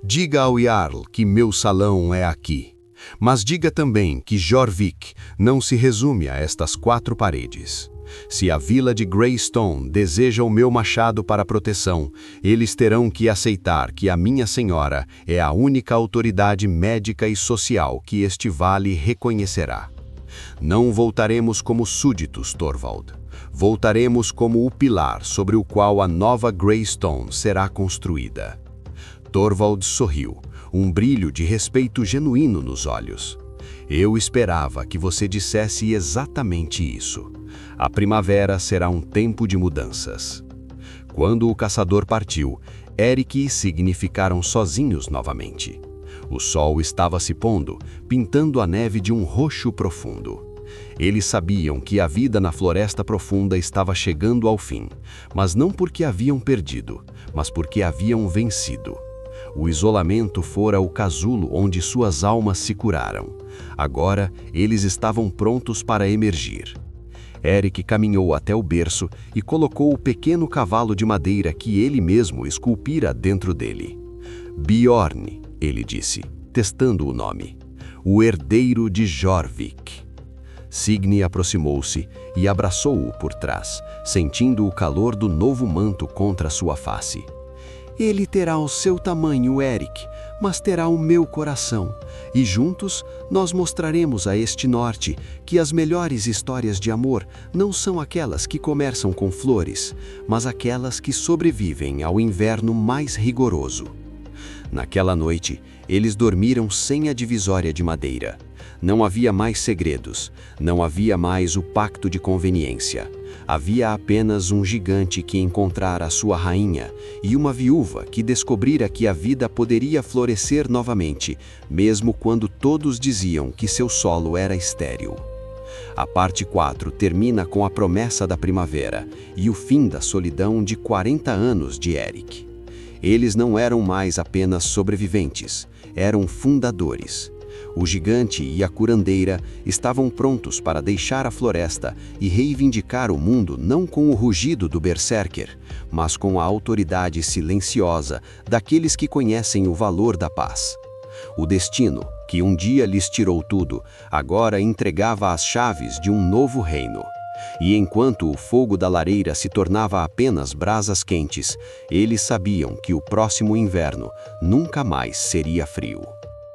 Diga ao Jarl que meu salão é aqui. Mas diga também que Jorvik não se resume a estas 4 paredes. Se a vila de Greystone deseja o meu machado para proteção, eles terão que aceitar que a minha senhora é a única autoridade médica e social que este vale reconhecerá. Não voltaremos como súditos, Torvald. Voltaremos como o pilar sobre o qual a nova Greystone será construída. Torvald sorriu, um brilho de respeito genuíno nos olhos. Eu esperava que você dissesse exatamente isso. A primavera será um tempo de mudanças. Quando o caçador partiu, Eric e Signy ficaram sozinhos novamente. O sol estava se pondo, pintando a neve de um roxo profundo. Eles sabiam que a vida na Floresta Profunda estava chegando ao fim, mas não porque haviam perdido, mas porque haviam vencido. O isolamento fora o casulo onde suas almas se curaram. Agora, eles estavam prontos para emergir. Eric caminhou até o berço e colocou o pequeno cavalo de madeira que ele mesmo esculpira dentro dele. Bjorn, ele disse, testando o nome. O herdeiro de Jorvik. Signy aproximou-se e abraçou-o por trás, sentindo o calor do novo manto contra sua face. Ele terá o seu tamanho, Eric, mas terá o meu coração, e juntos nós mostraremos a este norte que as melhores histórias de amor não são aquelas que começam com flores, mas aquelas que sobrevivem ao inverno mais rigoroso. Naquela noite, eles dormiram sem a divisória de madeira. Não havia mais segredos, não havia mais o pacto de conveniência. Havia apenas um gigante que encontrara sua rainha e uma viúva que descobrira que a vida poderia florescer novamente, mesmo quando todos diziam que seu solo era estéril. A parte 4 termina com a promessa da primavera e o fim da solidão de 40 anos de Eric. Eles não eram mais apenas sobreviventes, eram fundadores. O gigante e a curandeira estavam prontos para deixar a floresta e reivindicar o mundo não com o rugido do berserker, mas com a autoridade silenciosa daqueles que conhecem o valor da paz. O destino, que um dia lhes tirou tudo, agora entregava as chaves de um novo reino. E enquanto o fogo da lareira se tornava apenas brasas quentes, eles sabiam que o próximo inverno nunca mais seria frio.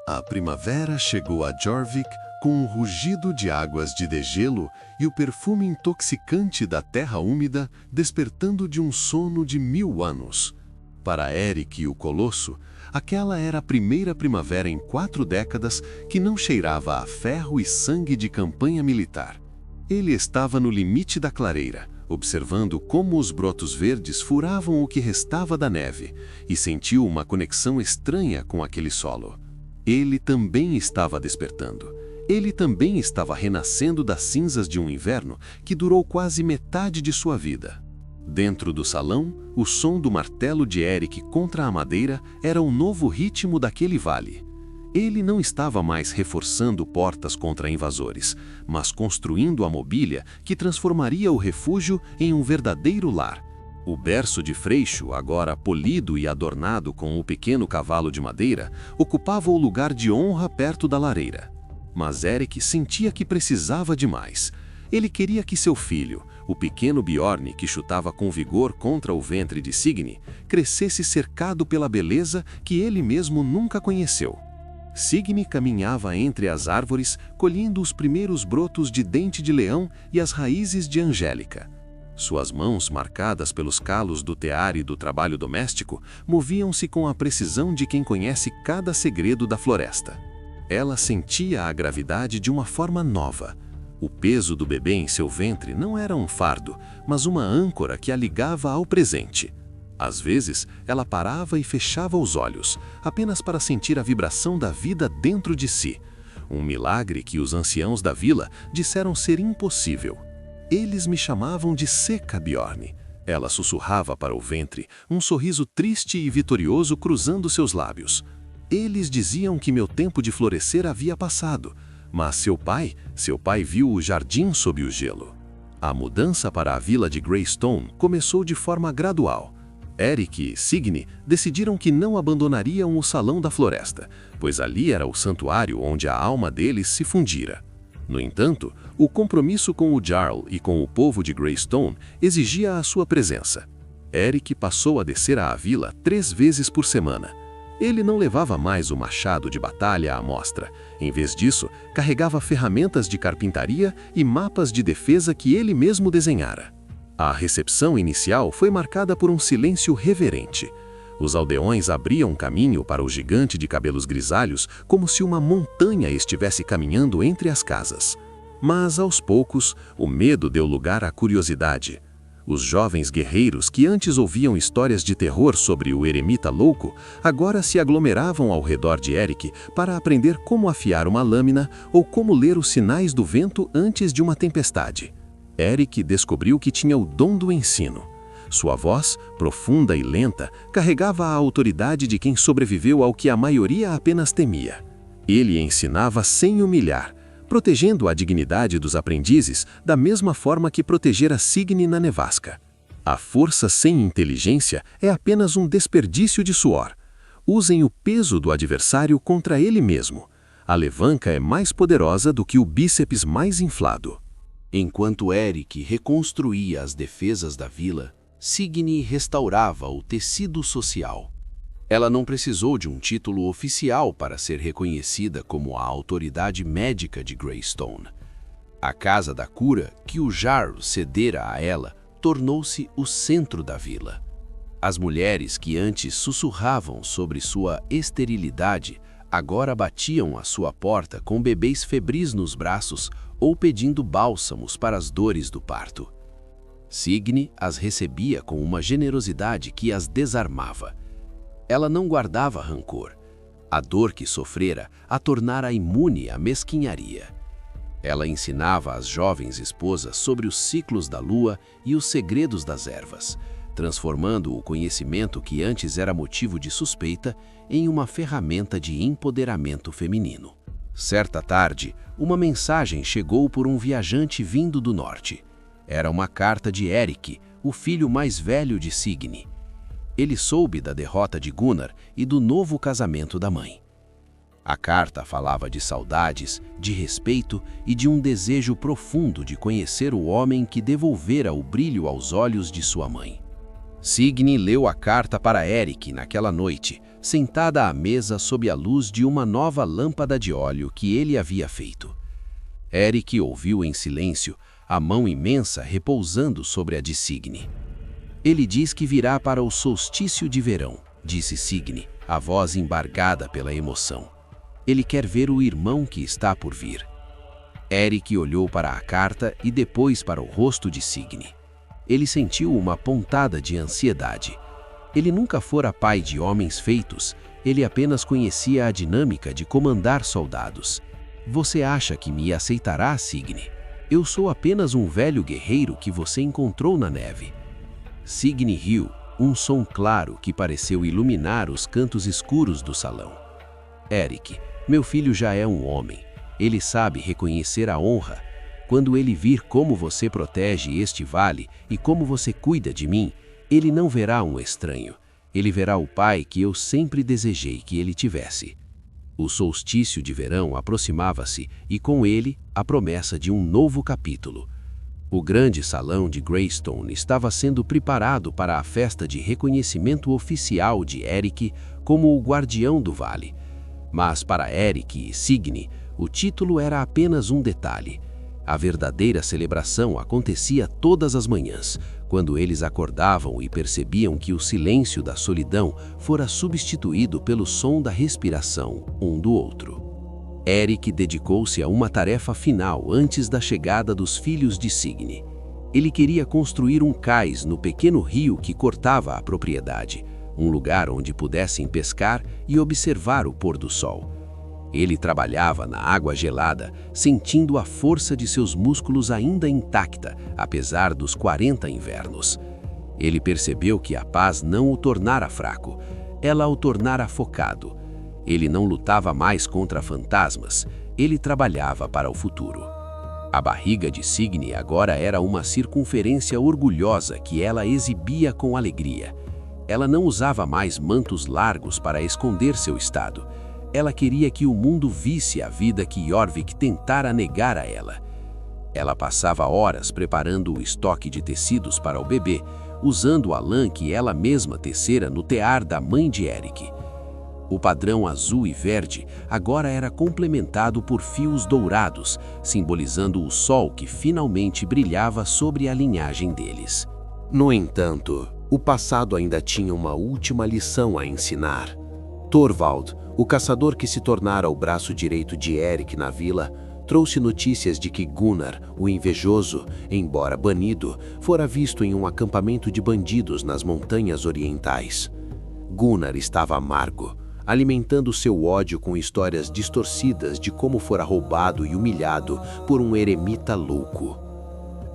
A primavera chegou a Jorvik com um rugido de águas de degelo e o perfume intoxicante da terra úmida, despertando de um sono de 1000 anos. Para Eric e o Colosso, aquela era a primeira primavera em 4 décadas que não cheirava a ferro e sangue de campanha militar. Ele estava no limite da clareira, observando como os brotos verdes furavam o que restava da neve, e sentiu uma conexão estranha com aquele solo. Ele também estava despertando. Ele também estava renascendo das cinzas de um inverno que durou quase metade de sua vida. Dentro do salão, o som do martelo de Eric contra a madeira era um novo ritmo daquele vale. Ele não estava mais reforçando portas contra invasores, mas construindo a mobília que transformaria o refúgio em um verdadeiro lar. O berço de freixo, agora polido e adornado com o pequeno cavalo de madeira, ocupava o lugar de honra perto da lareira. Mas Eric sentia que precisava de mais. Ele queria que seu filho, o pequeno Bjorn que chutava com vigor contra o ventre de Signy, crescesse cercado pela beleza que ele mesmo nunca conheceu. Signy caminhava entre as árvores, colhendo os primeiros brotos de dente de leão e as raízes de angélica. Suas mãos, marcadas pelos calos do tear e do trabalho doméstico, moviam-se com a precisão de quem conhece cada segredo da floresta. Ela sentia a gravidade de uma forma nova. O peso do bebê em seu ventre não era um fardo, mas uma âncora que a ligava ao presente. Às vezes, ela parava e fechava os olhos, apenas para sentir a vibração da vida dentro de si. Um milagre que os anciãos da vila disseram ser impossível. Eles me chamavam de seca, Bjorn. Ela sussurrava para o ventre, um sorriso triste e vitorioso cruzando seus lábios. Eles diziam que meu tempo de florescer havia passado, mas seu pai viu o jardim sob o gelo. A mudança para a vila de Greystone começou de forma gradual. Eric e Signe decidiram que não abandonariam o Salão da Floresta, pois ali era o santuário onde a alma deles se fundira. No entanto, o compromisso com o Jarl e com o povo de Greystone exigia a sua presença. Eric passou a descer à vila 3 vezes por semana. Ele não levava mais o machado de batalha à mostra. Em vez disso, carregava ferramentas de carpintaria e mapas de defesa que ele mesmo desenhara. A recepção inicial foi marcada por um silêncio reverente. Os aldeões abriam caminho para o gigante de cabelos grisalhos como se uma montanha estivesse caminhando entre as casas. Mas, aos poucos, o medo deu lugar à curiosidade. Os jovens guerreiros que antes ouviam histórias de terror sobre o eremita louco, agora se aglomeravam ao redor de Eric para aprender como afiar uma lâmina ou como ler os sinais do vento antes de uma tempestade. Eric descobriu que tinha o dom do ensino. Sua voz, profunda e lenta, carregava a autoridade de quem sobreviveu ao que a maioria apenas temia. Ele ensinava sem humilhar, protegendo a dignidade dos aprendizes da mesma forma que protegera Signe na nevasca. A força sem inteligência é apenas um desperdício de suor. Usem o peso do adversário contra ele mesmo. A alavanca é mais poderosa do que o bíceps mais inflado. Enquanto Eric reconstruía as defesas da vila, Signe restaurava o tecido social. Ela não precisou de um título oficial para ser reconhecida como a autoridade médica de Greystone. A Casa da Cura, que o Jarl cedera a ela, tornou-se o centro da vila. As mulheres que antes sussurravam sobre sua esterilidade, agora batiam à sua porta com bebês febris nos braços ou pedindo bálsamos para as dores do parto. Signe as recebia com uma generosidade que as desarmava. Ela não guardava rancor. A dor que sofrera a tornara imune à mesquinharia. Ela ensinava às jovens esposas sobre os ciclos da lua e os segredos das ervas, transformando o conhecimento que antes era motivo de suspeita em uma ferramenta de empoderamento feminino. Certa tarde, uma mensagem chegou por um viajante vindo do norte. Era uma carta de Eric, o filho mais velho de Signe. Ele soube da derrota de Gunnar e do novo casamento da mãe. A carta falava de saudades, de respeito e de um desejo profundo de conhecer o homem que devolvera o brilho aos olhos de sua mãe. Signe leu a carta para Eric naquela noite, sentada à mesa sob a luz de uma nova lâmpada de óleo que ele havia feito. Eric ouviu em silêncio, a mão imensa repousando sobre a de Signe. Ele diz que virá para o solstício de verão, disse Signe, a voz embargada pela emoção. Ele quer ver o irmão que está por vir. Eric olhou para a carta e depois para o rosto de Signe. Ele sentiu uma pontada de ansiedade. Ele nunca fora pai de homens feitos, ele apenas conhecia a dinâmica de comandar soldados. Você acha que me aceitará, Signe? Eu sou apenas um velho guerreiro que você encontrou na neve. Signe riu, um som claro que pareceu iluminar os cantos escuros do salão. Eric, meu filho já é um homem. Ele sabe reconhecer a honra. Quando ele vir como você protege este vale e como você cuida de mim, ele não verá um estranho. Ele verá o pai que eu sempre desejei que ele tivesse. O solstício de verão aproximava-se e com ele a promessa de um novo capítulo. O grande salão de Greystone estava sendo preparado para a festa de reconhecimento oficial de Eric como o guardião do vale. Mas para Eric e Signe, o título era apenas um detalhe. A verdadeira celebração acontecia todas as manhãs, quando eles acordavam e percebiam que o silêncio da solidão fora substituído pelo som da respiração um do outro. Eric dedicou-se a uma tarefa final antes da chegada dos filhos de Signe. Ele queria construir um cais no pequeno rio que cortava a propriedade, um lugar onde pudessem pescar e observar o pôr do sol. Ele trabalhava na água gelada, sentindo a força de seus músculos ainda intacta, apesar dos 40 invernos. Ele percebeu que a paz não o tornara fraco, ela o tornara focado. Ele não lutava mais contra fantasmas, ele trabalhava para o futuro. A barriga de Signe agora era uma circunferência orgulhosa que ela exibia com alegria. Ela não usava mais mantos largos para esconder seu estado. Ela queria que o mundo visse a vida que Jorvik tentara negar a ela. Ela passava horas preparando o estoque de tecidos para o bebê, usando a lã que ela mesma tecera no tear da mãe de Erik. O padrão azul e verde agora era complementado por fios dourados, simbolizando o sol que finalmente brilhava sobre a linhagem deles. No entanto, o passado ainda tinha uma última lição a ensinar. Thorvald, o caçador que se tornara o braço direito de Erik na vila, trouxe notícias de que Gunnar, o invejoso, embora banido, fora visto em um acampamento de bandidos nas montanhas orientais. Gunnar estava amargo, alimentando seu ódio com histórias distorcidas de como fora roubado e humilhado por um eremita louco.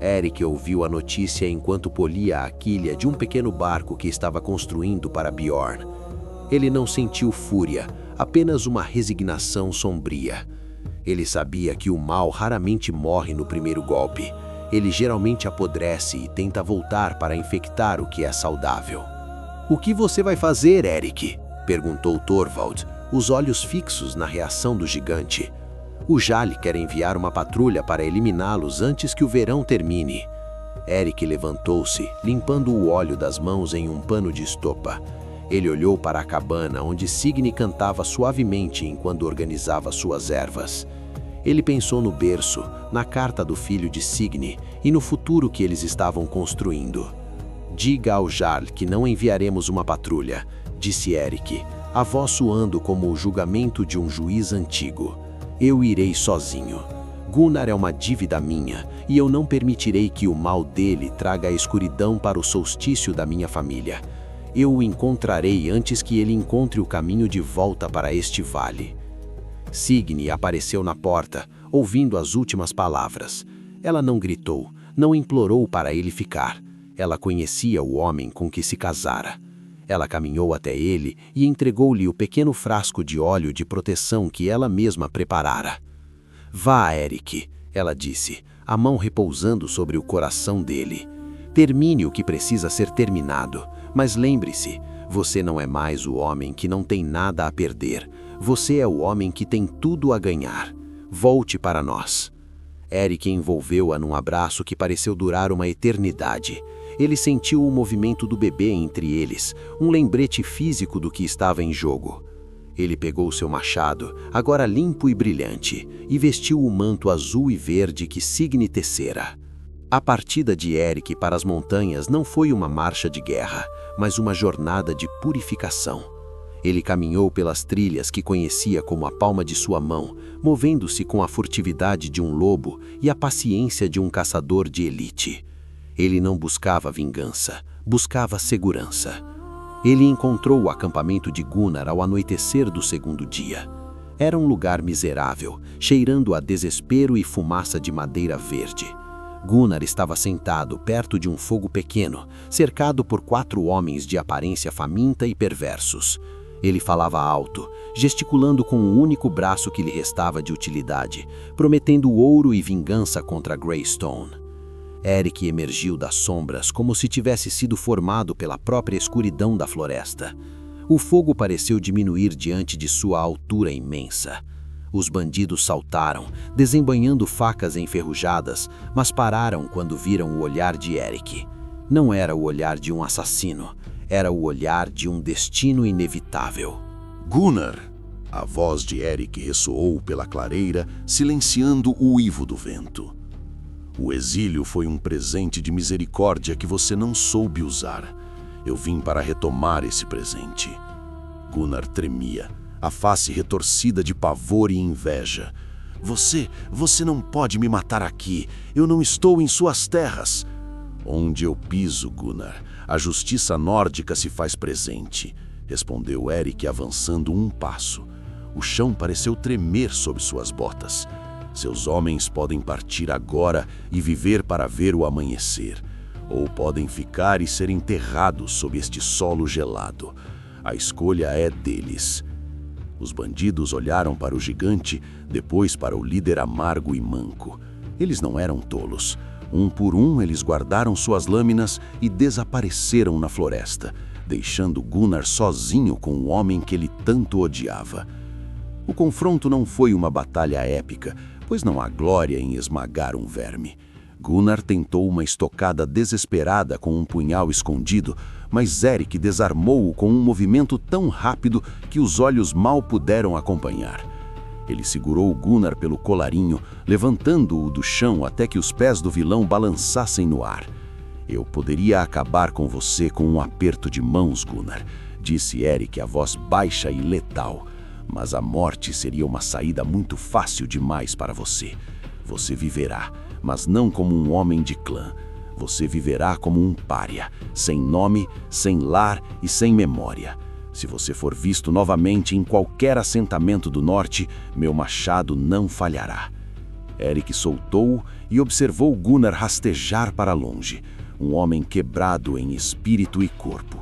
Erik ouviu a notícia enquanto polia a quilha de um pequeno barco que estava construindo para Bjorn. Ele não sentiu fúria, apenas uma resignação sombria. Ele sabia que o mal raramente morre no primeiro golpe. Ele geralmente apodrece e tenta voltar para infectar o que é saudável. "O que você vai fazer, Erik?" perguntou Thorvald, os olhos fixos na reação do gigante. "O Jarl quer enviar uma patrulha para eliminá-los antes que o verão termine." Erik levantou-se, limpando o óleo das mãos em um pano de estopa. Ele olhou para a cabana onde Signy cantava suavemente enquanto organizava suas ervas. Ele pensou no berço, na carta do filho de Signy e no futuro que eles estavam construindo. "Diga ao Jarl que não enviaremos uma patrulha", disse Erik, a voz soando como o julgamento de um juiz antigo. "Eu irei sozinho. Gunnar é uma dívida minha, e eu não permitirei que o mal dele traga a escuridão para o solstício da minha família. Eu o encontrarei antes que ele encontre o caminho de volta para este vale." Signy apareceu na porta, ouvindo as últimas palavras. Ela não gritou, não implorou para ele ficar. Ela conhecia o homem com que se casara. Ela caminhou até ele e entregou-lhe o pequeno frasco de óleo de proteção que ela mesma preparara. "Vá, Erik", ela disse, a mão repousando sobre o coração dele. "Termine o que precisa ser terminado, mas lembre-se, você não é mais o homem que não tem nada a perder. Você é o homem que tem tudo a ganhar. Volte para nós." Erik envolveu-a num abraço que pareceu durar uma eternidade. Ele sentiu o movimento do bebê entre eles, um lembrete físico do que estava em jogo. Ele pegou seu machado, agora limpo e brilhante, e vestiu o manto azul e verde que Signy tecera. A partida de Erik para as montanhas não foi uma marcha de guerra, mas uma jornada de purificação. Ele caminhou pelas trilhas que conhecia como a palma de sua mão, movendo-se com a furtividade de um lobo e a paciência de um caçador de elite. Ele não buscava vingança, buscava segurança. Ele encontrou o acampamento de Gunnar ao anoitecer do segundo dia. Era um lugar miserável, cheirando a desespero e fumaça de madeira verde. Gunnar estava sentado perto de um fogo pequeno, cercado por 4 homens de aparência faminta e perversos. Ele falava alto, gesticulando com o único braço que lhe restava de utilidade, prometendo ouro e vingança contra Greystone. Erik emergiu das sombras como se tivesse sido formado pela própria escuridão da floresta. O fogo pareceu diminuir diante de sua altura imensa. Os bandidos saltaram, desembainhando facas enferrujadas, mas pararam quando viram o olhar de Erik. Não era o olhar de um assassino, era o olhar de um destino inevitável. "Gunnar!" A voz de Erik ressoou pela clareira, silenciando o uivo do vento. "O exílio foi um presente de misericórdia que você não soube usar. Eu vim para retomar esse presente." Gunnar tremia, a face retorcida de pavor e inveja. Você não pode me matar aqui. Eu não estou em suas terras." "Onde eu piso, Gunnar, a justiça nórdica se faz presente", respondeu Erik, avançando um passo. O chão pareceu tremer sob suas botas. "Seus homens podem partir agora e viver para ver o amanhecer, ou podem ficar e ser enterrados sob este solo gelado. A escolha é deles." Os bandidos olharam para o gigante, depois para o líder amargo e manco. Eles não eram tolos. Um por um, eles guardaram suas lâminas e desapareceram na floresta, deixando Gunnar sozinho com o homem que ele tanto odiava. O confronto não foi uma batalha épica, pois não há glória em esmagar um verme. Gunnar tentou uma estocada desesperada com um punhal escondido, mas Erik desarmou-o com um movimento tão rápido que os olhos mal puderam acompanhar. Ele segurou Gunnar pelo colarinho, levantando-o do chão até que os pés do vilão balançassem no ar. "Eu poderia acabar com você com um aperto de mãos, Gunnar", disse Erik, a voz baixa e letal. "Mas a morte seria uma saída muito fácil demais para você. Você viverá, mas não como um homem de clã. Você viverá como um pária, sem nome, sem lar e sem memória. Se você for visto novamente em qualquer assentamento do norte, meu machado não falhará." Erik soltou-o e observou Gunnar rastejar para longe, um homem quebrado em espírito e corpo.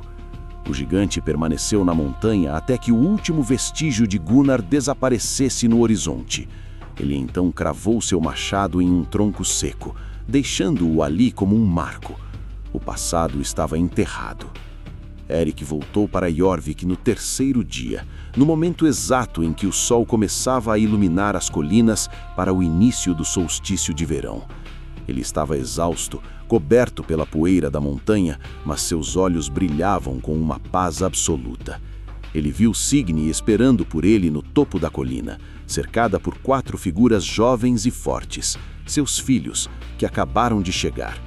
O gigante permaneceu na montanha até que o último vestígio de Gunnar desaparecesse no horizonte. Ele então cravou seu machado em um tronco seco, deixando-o ali como um marco. O passado estava enterrado. Erik voltou para Jorvik no terceiro dia, no momento exato em que o sol começava a iluminar as colinas para o início do solstício de verão. Ele estava exausto, coberto pela poeira da montanha, mas seus olhos brilhavam com uma paz absoluta. Ele viu Signy esperando por ele no topo da colina, cercada por 4 figuras jovens e fortes, seus filhos, que acabaram de chegar.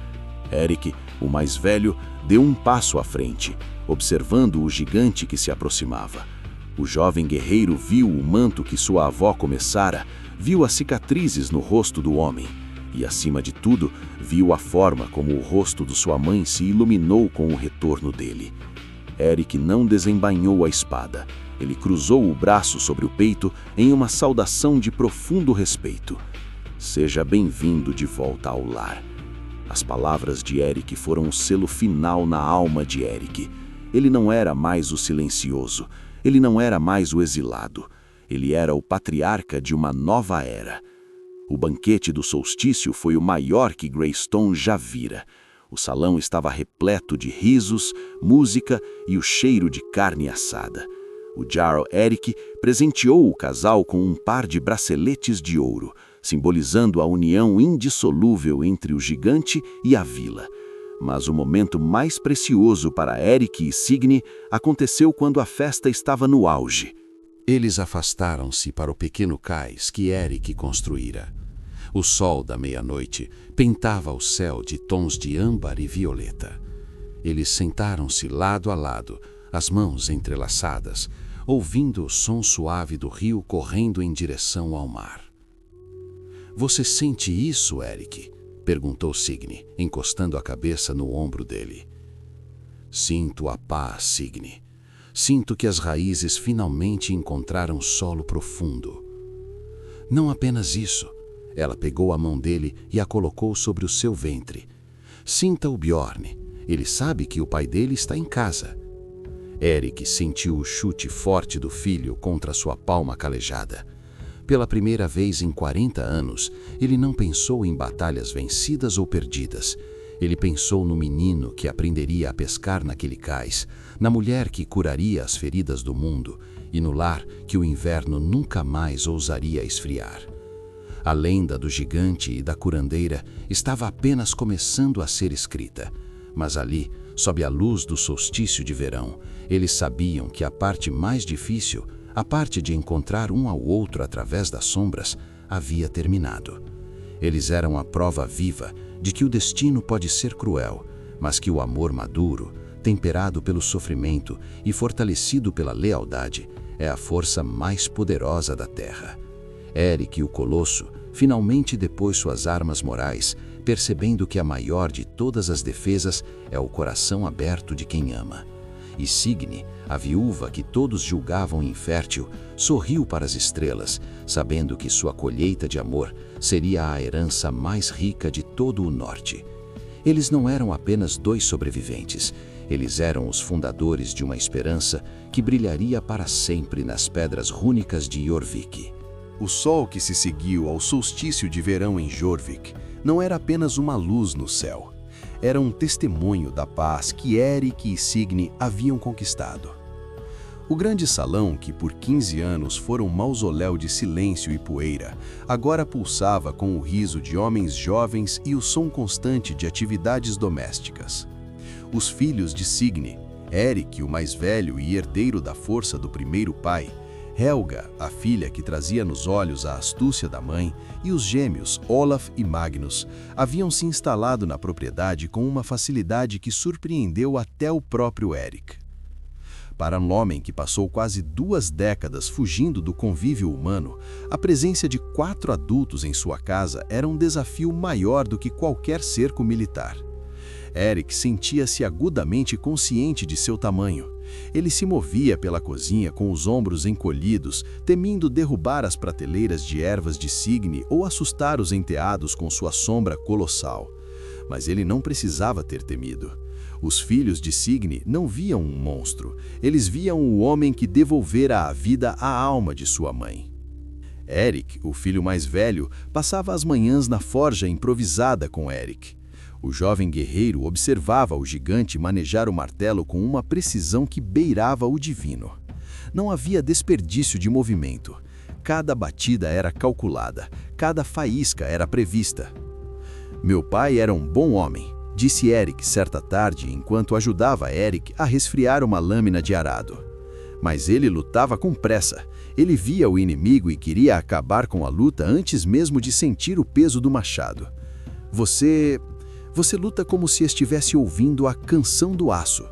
Erik, o mais velho, deu um passo à frente, observando o gigante que se aproximava. O jovem guerreiro viu o manto que sua avó começara, viu as cicatrizes no rosto do homem. E, acima de tudo, viu a forma como o rosto de sua mãe se iluminou com o retorno dele. Erik não desembainhou a espada. Ele cruzou o braço sobre o peito em uma saudação de profundo respeito. "Seja bem-vindo de volta ao lar." As palavras de Erik foram o selo final na alma de Erik. Ele não era mais o silencioso. Ele não era mais o exilado. Ele era o patriarca de uma nova era. O banquete do solstício foi o maior que Greystone já vira. O salão estava repleto de risos, música e o cheiro de carne assada. O Jarl Erik presenteou o casal com um par de braceletes de ouro, simbolizando a união indissolúvel entre o gigante e a vila. Mas o momento mais precioso para Erik e Signy aconteceu quando a festa estava no auge. Eles afastaram-se para o pequeno cais que Erik construíra. O sol da meia-noite pintava o céu de tons de âmbar e violeta. Eles sentaram-se lado a lado, as mãos entrelaçadas, ouvindo o som suave do rio correndo em direção ao mar. "Você sente isso, Erik?" perguntou Signy, encostando a cabeça no ombro dele. "Sinto a paz, Signy. Sinto que as raízes finalmente encontraram solo profundo." "Não apenas isso." Ela pegou a mão dele e a colocou sobre o seu ventre. "Sinta o Bjorn. Ele sabe que o pai dele está em casa." Erik sentiu o chute forte do filho contra sua palma calejada. Pela primeira vez em 40 anos, ele não pensou em batalhas vencidas ou perdidas. Ele pensou no menino que aprenderia a pescar naquele cais, na mulher que curaria as feridas do mundo e no lar que o inverno nunca mais ousaria esfriar. A lenda do gigante e da curandeira estava apenas começando a ser escrita, mas ali, sob a luz do solstício de verão, eles sabiam que a parte mais difícil, a parte de encontrar um ao outro através das sombras, havia terminado. Eles eram a prova viva de que o destino pode ser cruel, mas que o amor maduro, temperado pelo sofrimento e fortalecido pela lealdade, é a força mais poderosa da Terra. Erik, o Colosso, finalmente depôs suas armas morais, percebendo que a maior de todas as defesas é o coração aberto de quem ama. E Signy, a viúva que todos julgavam infértil, sorriu para as estrelas, sabendo que sua colheita de amor seria a herança mais rica de todo o norte. Eles não eram apenas 2 sobreviventes, eles eram os fundadores de uma esperança que brilharia para sempre nas pedras rúnicas de Jorvik. O sol que se seguiu ao solstício de verão em Jorvik não era apenas uma luz no céu. era um testemunho da paz que Eric e Signe haviam conquistado. O grande salão, que por 15 anos fora um mausoléu de silêncio e poeira, agora pulsava com o riso de homens jovens e o som constante de atividades domésticas. Os filhos de Signe, Eric, o mais velho e herdeiro da força do primeiro pai, Helga, a filha que trazia nos olhos a astúcia da mãe, e os gêmeos Olaf e Magnus haviam se instalado na propriedade com uma facilidade que surpreendeu até o próprio Eric. Para um homem que passou quase 2 décadas fugindo do convívio humano, a presença de 4 adultos em sua casa era um desafio maior do que qualquer cerco militar. Eric sentia-se agudamente consciente de seu tamanho. Ele se movia pela cozinha com os ombros encolhidos, temendo derrubar as prateleiras de ervas de Signe ou assustar os enteados com sua sombra colossal. Mas ele não precisava ter temido. Os filhos de Signe não viam um monstro, eles viam o homem que devolvera à vida a alma de sua mãe. Eric, o filho mais velho, passava as manhãs na forja improvisada com Eric. O jovem guerreiro observava o gigante manejar o martelo com uma precisão que beirava o divino. Não havia desperdício de movimento. Cada batida era calculada, cada faísca era prevista. Meu pai era um bom homem, disse Eric certa tarde enquanto ajudava Eric a resfriar uma lâmina de arado. Mas ele lutava com pressa. Ele via o inimigo e queria acabar com a luta antes mesmo de sentir o peso do machado. Você luta como se estivesse ouvindo a canção do aço.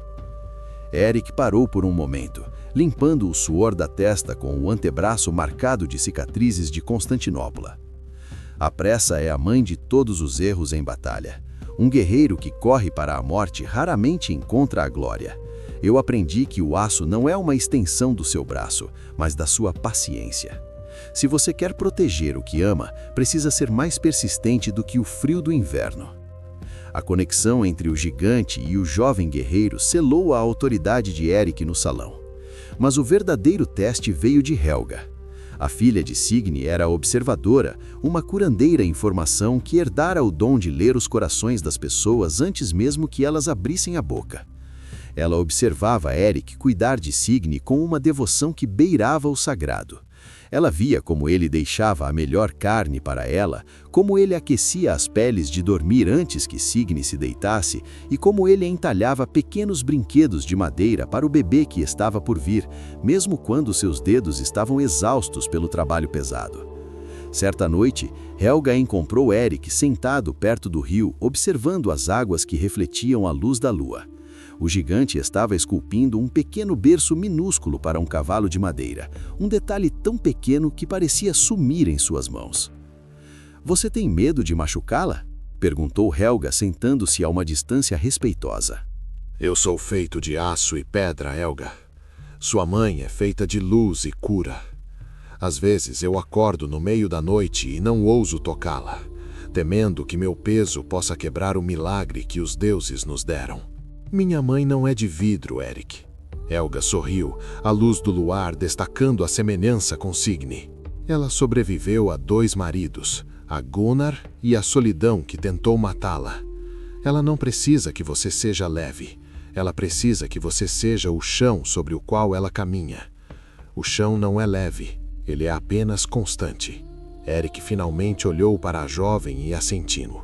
Eric parou por um momento, limpando o suor da testa com o antebraço marcado de cicatrizes de Constantinopla. A pressa é a mãe de todos os erros em batalha. Um guerreiro que corre para a morte raramente encontra a glória. Eu aprendi que o aço não é uma extensão do seu braço, mas da sua paciência. Se você quer proteger o que ama, precisa ser mais persistente do que o frio do inverno. A conexão entre o gigante e o jovem guerreiro selou a autoridade de Eric no salão. Mas o verdadeiro teste veio de Helga. A filha de Signe era observadora, uma curandeira em formação que herdara o dom de ler os corações das pessoas antes mesmo que elas abrissem a boca. Ela observava Eric cuidar de Signe com uma devoção que beirava o sagrado. Ela via como ele deixava a melhor carne para ela, como ele aquecia as peles de dormir antes que Signe se deitasse e como ele entalhava pequenos brinquedos de madeira para o bebê que estava por vir, mesmo quando seus dedos estavam exaustos pelo trabalho pesado. Certa noite, Helga encontrou Eric sentado perto do rio, observando as águas que refletiam a luz da lua. O gigante estava esculpindo um pequeno berço minúsculo para um cavalo de madeira, um detalhe tão pequeno que parecia sumir em suas mãos. "Você tem medo de machucá-la?" perguntou Helga, sentando-se a uma distância respeitosa. Eu sou feito de aço e pedra, Helga. Sua mãe é feita de luz e cura. Às vezes eu acordo no meio da noite e não ouso tocá-la, temendo que meu peso possa quebrar o milagre que os deuses nos deram. Minha mãe não é de vidro, Eric. Helga sorriu, a luz do luar destacando a semelhança com Signe. Ela sobreviveu a 2 maridos, a Gunnar e a solidão que tentou matá-la. Ela não precisa que você seja leve. Ela precisa que você seja o chão sobre o qual ela caminha. O chão não é leve, ele é apenas constante. Eric finalmente olhou para a jovem e assentiu.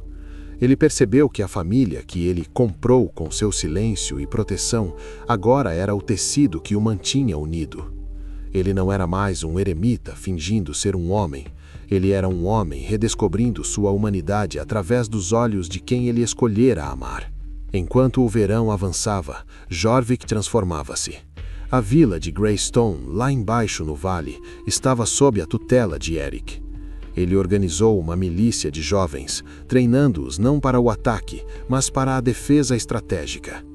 Ele percebeu que a família que ele comprou com seu silêncio e proteção agora era o tecido que o mantinha unido. Ele não era mais um eremita fingindo ser um homem. Ele era um homem redescobrindo sua humanidade através dos olhos de quem ele escolhera amar. Enquanto o verão avançava, Jorvik transformava-se. A vila de Greystone, lá embaixo no vale, estava sob a tutela de Eric. Ele organizou uma milícia de jovens, treinando-os não para o ataque, mas para a defesa estratégica.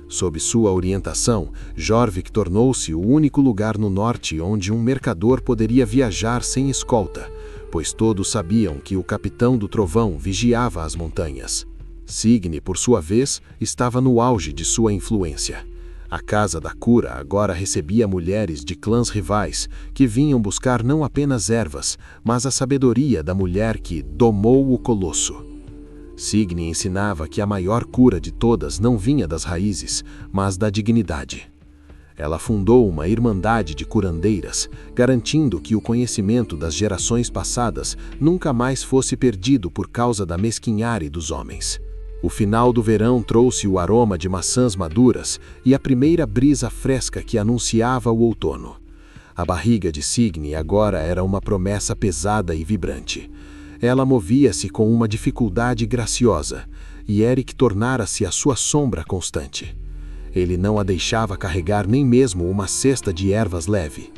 Sob sua orientação, Jorvik tornou-se o único lugar no norte onde um mercador poderia viajar sem escolta, pois todos sabiam que o capitão do trovão vigiava as montanhas. Signe, por sua vez, estava no auge de sua influência. A Casa da Cura agora recebia mulheres de clãs rivais que vinham buscar não apenas ervas, mas a sabedoria da mulher que domou o colosso. Signe ensinava que a maior cura de todas não vinha das raízes, mas da dignidade. Ela fundou uma irmandade de curandeiras, garantindo que o conhecimento das gerações passadas nunca mais fosse perdido por causa da mesquinharia dos homens. O final do verão trouxe o aroma de maçãs maduras e a primeira brisa fresca que anunciava o outono. A barriga de Signe agora era uma promessa pesada e vibrante. Ela movia-se com uma dificuldade graciosa, e Eric tornara-se a sua sombra constante. Ele não a deixava carregar nem mesmo uma cesta de ervas leve.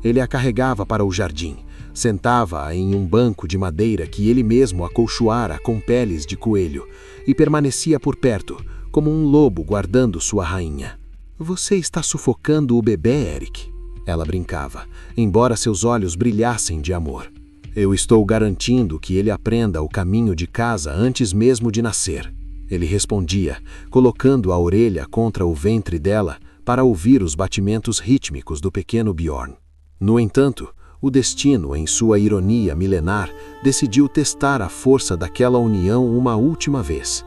Ele a carregava para o jardim, sentava-a em um banco de madeira que ele mesmo acolchoara com peles de coelho, e permanecia por perto, como um lobo guardando sua rainha. "Você está sufocando o bebê, Eric?" Ela brincava, embora seus olhos brilhassem de amor. "Eu estou garantindo que ele aprenda o caminho de casa antes mesmo de nascer." Ele respondia, colocando a orelha contra o ventre dela para ouvir os batimentos rítmicos do pequeno Bjorn. No entanto, o destino, em sua ironia milenar, decidiu testar a força daquela união uma última vez.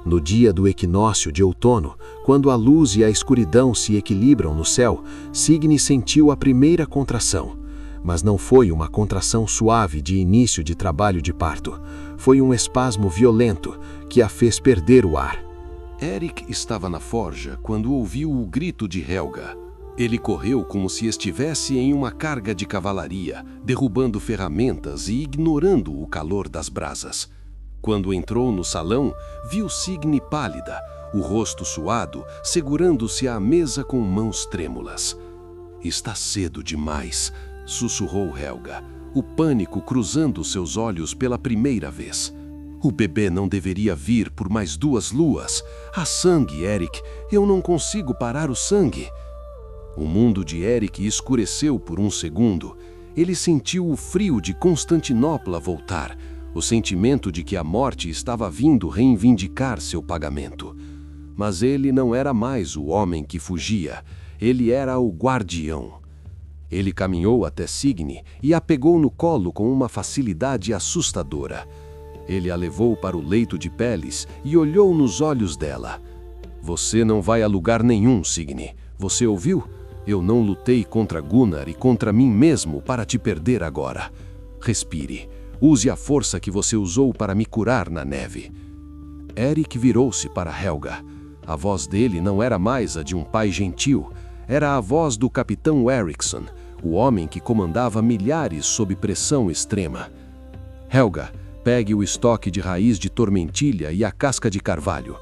No dia do equinócio de outono, quando a luz e a escuridão se equilibram no céu, Signe sentiu a primeira contração. Mas não foi uma contração suave de início de trabalho de parto. Foi um espasmo violento que a fez perder o ar. Eric estava na forja quando ouviu o grito de Helga. Ele correu como se estivesse em uma carga de cavalaria, derrubando ferramentas e ignorando o calor das brasas. Quando entrou no salão, viu Signe pálida, o rosto suado, segurando-se à mesa com mãos trêmulas. "Está cedo demais", sussurrou Helga, o pânico cruzando seus olhos pela primeira vez. "O bebê não deveria vir por mais 2 luas. Há sangue, Eric. Eu não consigo parar o sangue." O mundo de Eric escureceu por um segundo. Ele sentiu o frio de Constantinopla voltar, o sentimento de que a morte estava vindo reivindicar seu pagamento. Mas ele não era mais o homem que fugia. Ele era o guardião. Ele caminhou até Signe e a pegou no colo com uma facilidade assustadora. Ele a levou para o leito de peles e olhou nos olhos dela. "Você não vai a lugar nenhum, Signe. Você ouviu? Eu não lutei contra Gunnar e contra mim mesmo para te perder agora. Respire. Use a força que você usou para me curar na neve." Eric virou-se para Helga. A voz dele não era mais a de um pai gentil. Era a voz do capitão Eriksson, o homem que comandava milhares sob pressão extrema. "Helga, pegue o estoque de raiz de tormentilha e a casca de carvalho.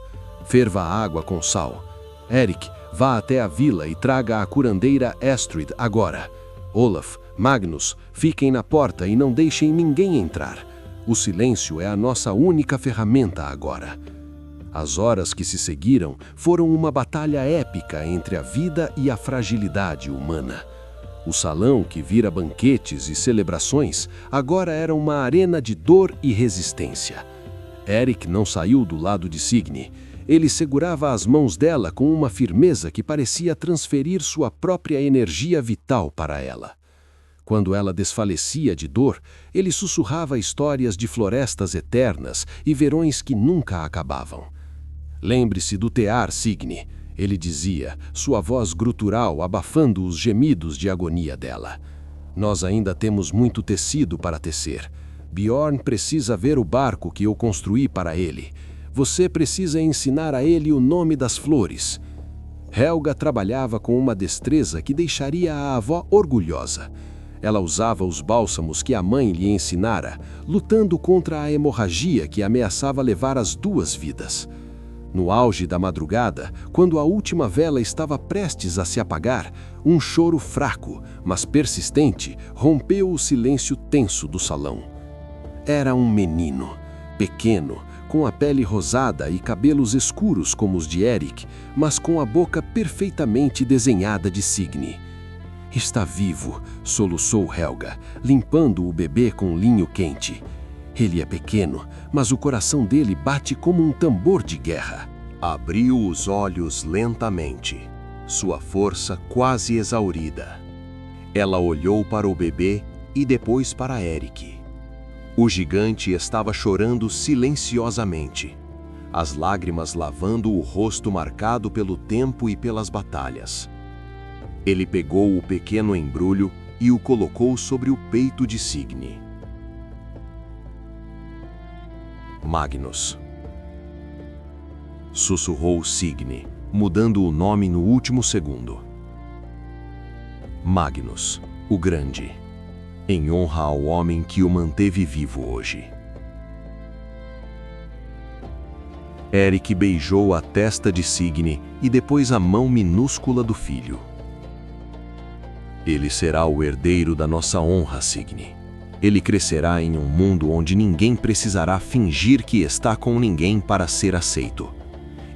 Ferva a água com sal. Eric, vá até a vila e traga a curandeira Estrid agora. Olaf, Magnus, fiquem na porta e não deixem ninguém entrar. O silêncio é a nossa única ferramenta agora." As horas que se seguiram foram uma batalha épica entre a vida e a fragilidade humana. O salão, que vira banquetes e celebrações, agora era uma arena de dor e resistência. Eric não saiu do lado de Signe. Ele segurava as mãos dela com uma firmeza que parecia transferir sua própria energia vital para ela. Quando ela desfalecia de dor, ele sussurrava histórias de florestas eternas e verões que nunca acabavam. "Lembre-se do tear, Signe", ele dizia, sua voz grutural abafando os gemidos de agonia dela. "Nós ainda temos muito tecido para tecer. Bjorn precisa ver o barco que eu construí para ele. Você precisa ensinar a ele o nome das flores." Helga trabalhava com uma destreza que deixaria a avó orgulhosa. Ela usava os bálsamos que a mãe lhe ensinara, lutando contra a hemorragia que ameaçava levar as 2 vidas. No auge da madrugada, quando a última vela estava prestes a se apagar, um choro fraco, mas persistente, rompeu o silêncio tenso do salão. Era um menino, pequeno, com a pele rosada e cabelos escuros como os de Eric, mas com a boca perfeitamente desenhada de Signe. "Está vivo", soluçou Helga, limpando o bebê com linho quente. "Ele é pequeno, mas o coração dele bate como um tambor de guerra." Abriu os olhos lentamente, sua força quase exaurida. Ela olhou para o bebê e depois para Eric. O gigante estava chorando silenciosamente, as lágrimas lavando o rosto marcado pelo tempo e pelas batalhas. Ele pegou o pequeno embrulho e o colocou sobre o peito de Signy. Magnus, sussurrou Signy, mudando o nome no último segundo. Magnus, o Grande, em honra ao homem que o manteve vivo hoje. Eric beijou a testa de Signy e depois a mão minúscula do filho. Ele será o herdeiro da nossa honra, Signy. Ele crescerá em um mundo onde ninguém precisará fingir que está com ninguém para ser aceito.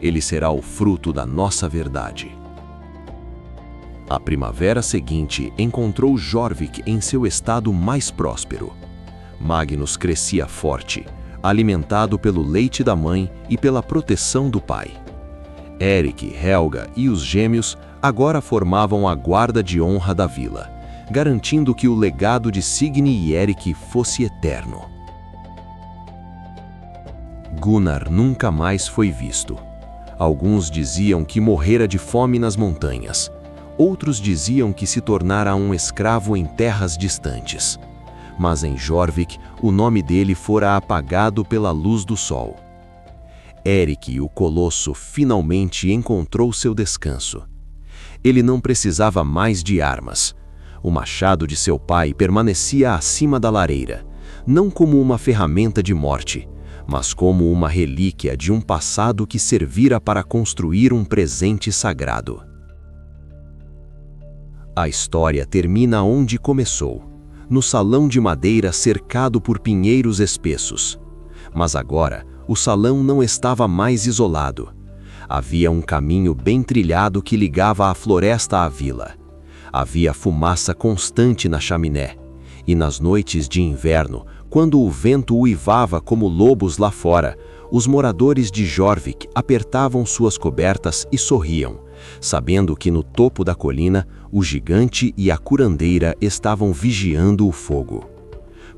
Ele será o fruto da nossa verdade. A primavera seguinte encontrou Jorvik em seu estado mais próspero. Magnus crescia forte, alimentado pelo leite da mãe e pela proteção do pai. Eric, Helga e os gêmeos agora formavam a guarda de honra da vila, garantindo que o legado de Signy e Eric fosse eterno. Gunnar nunca mais foi visto. Alguns diziam que morrera de fome nas montanhas. Outros diziam que se tornara um escravo em terras distantes. Mas em Jorvik, o nome dele fora apagado pela luz do sol. Eric, o Colosso, finalmente encontrou seu descanso. Ele não precisava mais de armas. O machado de seu pai permanecia acima da lareira, não como uma ferramenta de morte, mas como uma relíquia de um passado que servira para construir um presente sagrado. A história termina onde começou, no salão de madeira cercado por pinheiros espessos. Mas agora, o salão não estava mais isolado. Havia um caminho bem trilhado que ligava a floresta à vila. Havia fumaça constante na chaminé, e nas noites de inverno, quando o vento uivava como lobos lá fora, os moradores de Jorvik apertavam suas cobertas e sorriam, sabendo que no topo da colina, o gigante e a curandeira estavam vigiando o fogo.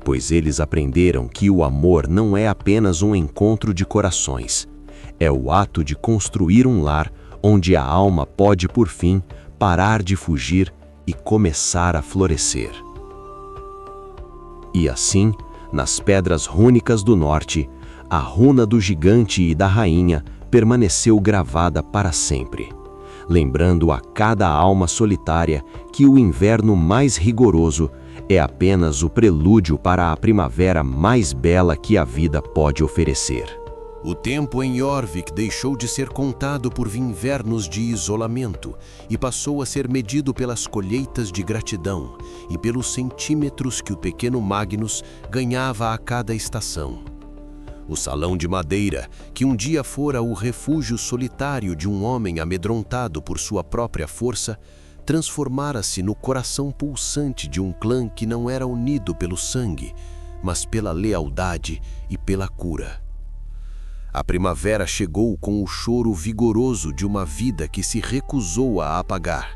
Pois eles aprenderam que o amor não é apenas um encontro de corações. É o ato de construir um lar onde a alma pode, por fim, parar de fugir e começar a florescer. E assim, nas pedras rúnicas do norte, a runa do gigante e da rainha permaneceu gravada para sempre, lembrando a cada alma solitária que o inverno mais rigoroso é apenas o prelúdio para a primavera mais bela que a vida pode oferecer. O tempo em Jorvik deixou de ser contado por invernos de isolamento e passou a ser medido pelas colheitas de gratidão e pelos centímetros que o pequeno Magnus ganhava a cada estação. O salão de madeira, que um dia fora o refúgio solitário de um homem amedrontado por sua própria força, transformara-se no coração pulsante de um clã que não era unido pelo sangue, mas pela lealdade e pela cura. A primavera chegou com o choro vigoroso de uma vida que se recusou a apagar.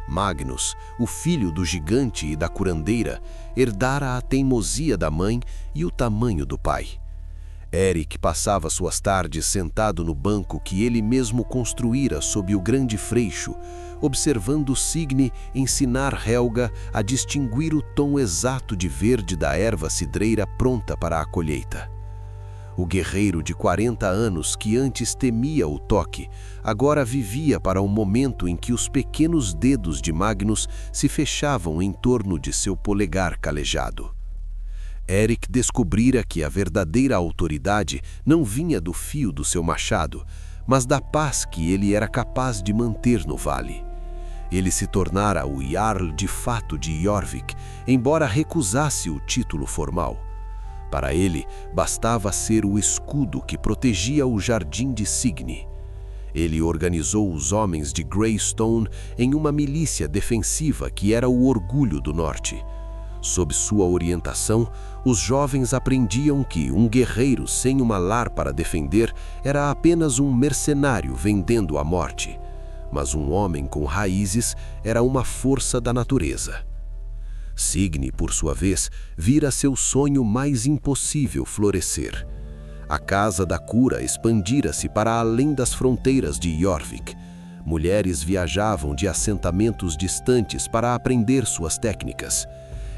Magnus, o filho do gigante e da curandeira, herdara a teimosia da mãe e o tamanho do pai. Eric passava suas tardes sentado no banco que ele mesmo construíra sob o grande freixo, observando Signy ensinar Helga a distinguir o tom exato de verde da erva cidreira pronta para a colheita. O guerreiro de 40 anos que antes temia o toque, agora vivia para um momento em que os pequenos dedos de Magnus se fechavam em torno de seu polegar calejado. Eric descobrira que a verdadeira autoridade não vinha do fio do seu machado, mas da paz que ele era capaz de manter no vale. Ele se tornara o Jarl de fato de Jorvik, embora recusasse o título formal. Para ele, bastava ser o escudo que protegia o jardim de Signy. Ele organizou os homens de Greystone em uma milícia defensiva que era o orgulho do norte. Sob sua orientação, os jovens aprendiam que um guerreiro sem uma lar para defender era apenas um mercenário vendendo a morte, mas um homem com raízes era uma força da natureza. Signy, por sua vez, vira seu sonho mais impossível florescer. A Casa da Cura expandira-se para além das fronteiras de Jorvik. Mulheres viajavam de assentamentos distantes para aprender suas técnicas.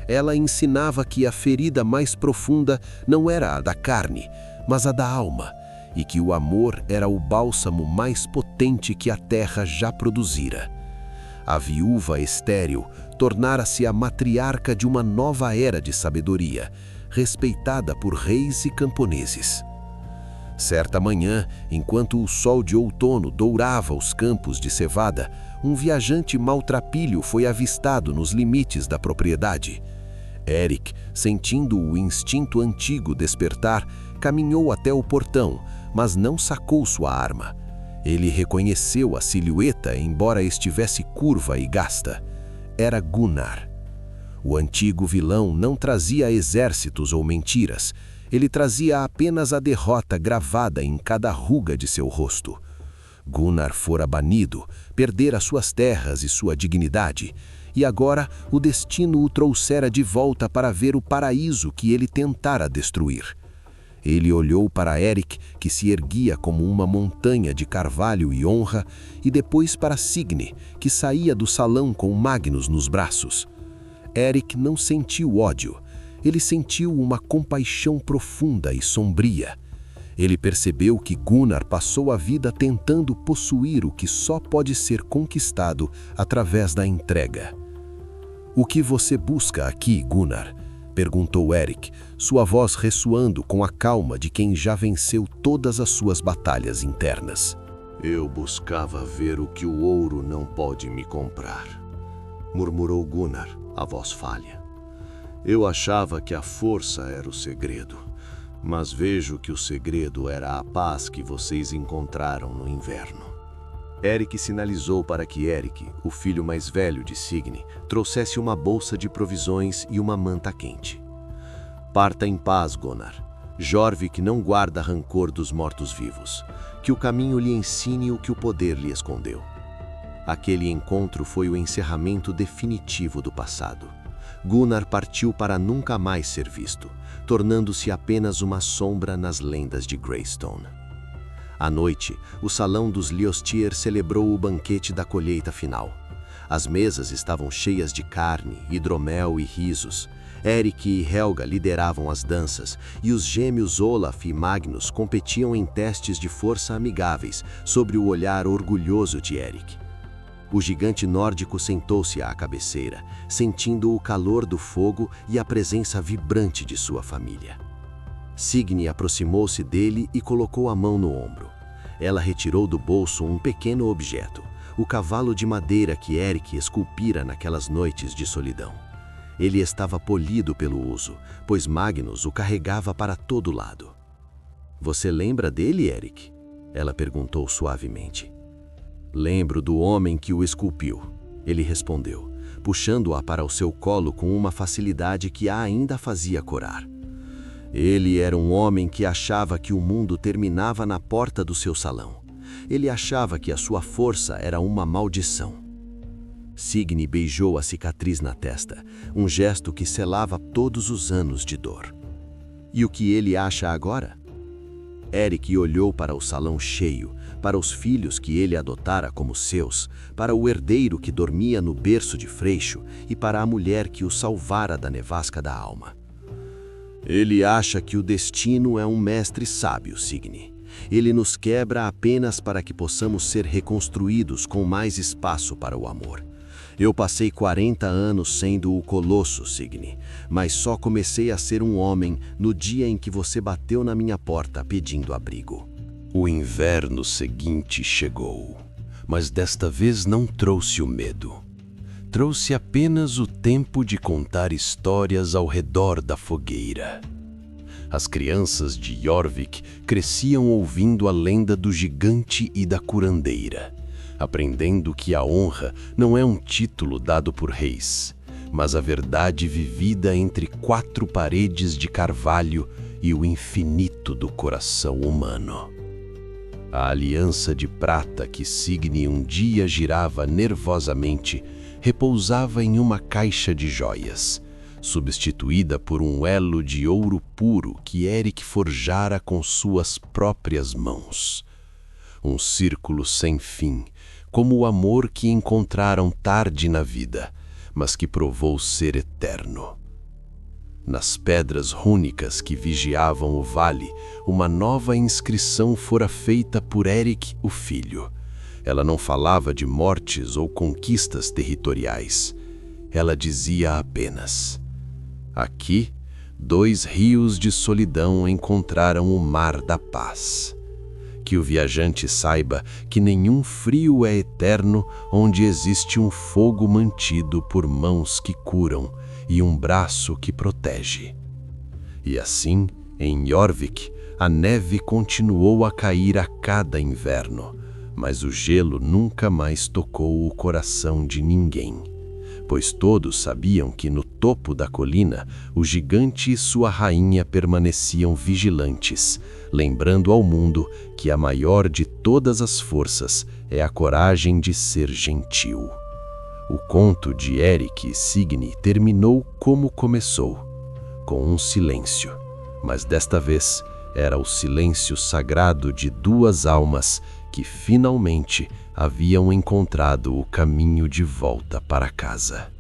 Ela ensinava que a ferida mais profunda não era a da carne, mas a da alma, e que o amor era o bálsamo mais potente que a terra já produzira. A viúva estéril tornara-se a matriarca de uma nova era de sabedoria, respeitada por reis e camponeses. Certa manhã, enquanto o sol de outono dourava os campos de cevada, um viajante maltrapilho foi avistado nos limites da propriedade. Eric, sentindo o instinto antigo despertar, caminhou até o portão, mas não sacou sua arma. Ele reconheceu a silhueta, embora estivesse curva e gasta. Era Gunnar. O antigo vilão não trazia exércitos ou mentiras. Ele trazia apenas a derrota gravada em cada ruga de seu rosto. Gunnar fora banido, perdera suas terras e sua dignidade, e agora o destino o trouxera de volta para ver o paraíso que ele tentara destruir. Ele olhou para Eric, que se erguia como uma montanha de carvalho e honra, e depois para Signy, que saía do salão com Magnus nos braços. Eric não sentiu ódio. Ele sentiu uma compaixão profunda e sombria. Ele percebeu que Gunnar passou a vida tentando possuir o que só pode ser conquistado através da entrega. "O que você busca aqui, Gunnar?" perguntou Eric, sua voz ressoando com a calma de quem já venceu todas as suas batalhas internas. Eu buscava ver o que o ouro não pode me comprar, murmurou Gunnar, a voz falha. Eu achava que a força era o segredo, mas vejo que o segredo era a paz que vocês encontraram no inverno. Eric sinalizou para que Eric, o filho mais velho de Signy, trouxesse uma bolsa de provisões e uma manta quente. Parta em paz, Gunnar. Jorvik não guarda rancor dos mortos-vivos. Que o caminho lhe ensine o que o poder lhe escondeu. Aquele encontro foi o encerramento definitivo do passado. Gunnar partiu para nunca mais ser visto, tornando-se apenas uma sombra nas lendas de Greystone. À noite, o salão dos Liostyr celebrou o banquete da colheita final. As mesas estavam cheias de carne, hidromel e risos. Eric e Helga lideravam as danças, e os gêmeos Olaf e Magnus competiam em testes de força amigáveis, sob o olhar orgulhoso de Eric. O gigante nórdico sentou-se à cabeceira, sentindo o calor do fogo e a presença vibrante de sua família. Signy aproximou-se dele e colocou a mão no ombro. Ela retirou do bolso um pequeno objeto, o cavalo de madeira que Eric esculpira naquelas noites de solidão. Ele estava polido pelo uso, pois Magnus o carregava para todo lado. "Você lembra dele, Eric?" Ela perguntou suavemente. "Lembro do homem que o esculpiu", ele respondeu, puxando-a para o seu colo com uma facilidade que a ainda fazia corar. Ele era um homem que achava que o mundo terminava na porta do seu salão. Ele achava que a sua força era uma maldição. Signy beijou a cicatriz na testa, um gesto que selava todos os anos de dor. E o que ele acha agora? Eric olhou para o salão cheio, para os filhos que ele adotara como seus, para o herdeiro que dormia no berço de Freixo e para a mulher que o salvara da nevasca da alma. Ele acha que o destino é um mestre sábio, Signy. Ele nos quebra apenas para que possamos ser reconstruídos com mais espaço para o amor. Eu passei 40 anos sendo o Colosso, Signy, mas só comecei a ser um homem no dia em que você bateu na minha porta pedindo abrigo. O inverno seguinte chegou, mas desta vez não trouxe o medo. Trouxe apenas o tempo de contar histórias ao redor da fogueira. As crianças de Jorvik cresciam ouvindo a lenda do gigante e da curandeira, aprendendo que a honra não é um título dado por reis, mas a verdade vivida entre 4 paredes de carvalho e o infinito do coração humano. A aliança de prata que Signy um dia girava nervosamente repousava em uma caixa de joias, substituída por um elo de ouro puro que Eric forjara com suas próprias mãos. Um círculo sem fim, como o amor que encontraram tarde na vida, mas que provou ser eterno. Nas pedras rúnicas que vigiavam o vale, uma nova inscrição fora feita por Eric, o filho. Ela não falava de mortes ou conquistas territoriais. Ela dizia apenas: aqui, 2 rios de solidão encontraram o mar da paz. Que o viajante saiba que nenhum frio é eterno onde existe um fogo mantido por mãos que curam e um braço que protege. E assim, em Jorvik, a neve continuou a cair a cada inverno, mas o gelo nunca mais tocou o coração de ninguém, pois todos sabiam que no topo da colina o gigante e sua rainha permaneciam vigilantes, lembrando ao mundo que a maior de todas as forças é a coragem de ser gentil. O conto de Eric e Signy terminou como começou, com um silêncio, mas desta vez era o silêncio sagrado de 2 almas que finalmente haviam encontrado o caminho de volta para casa.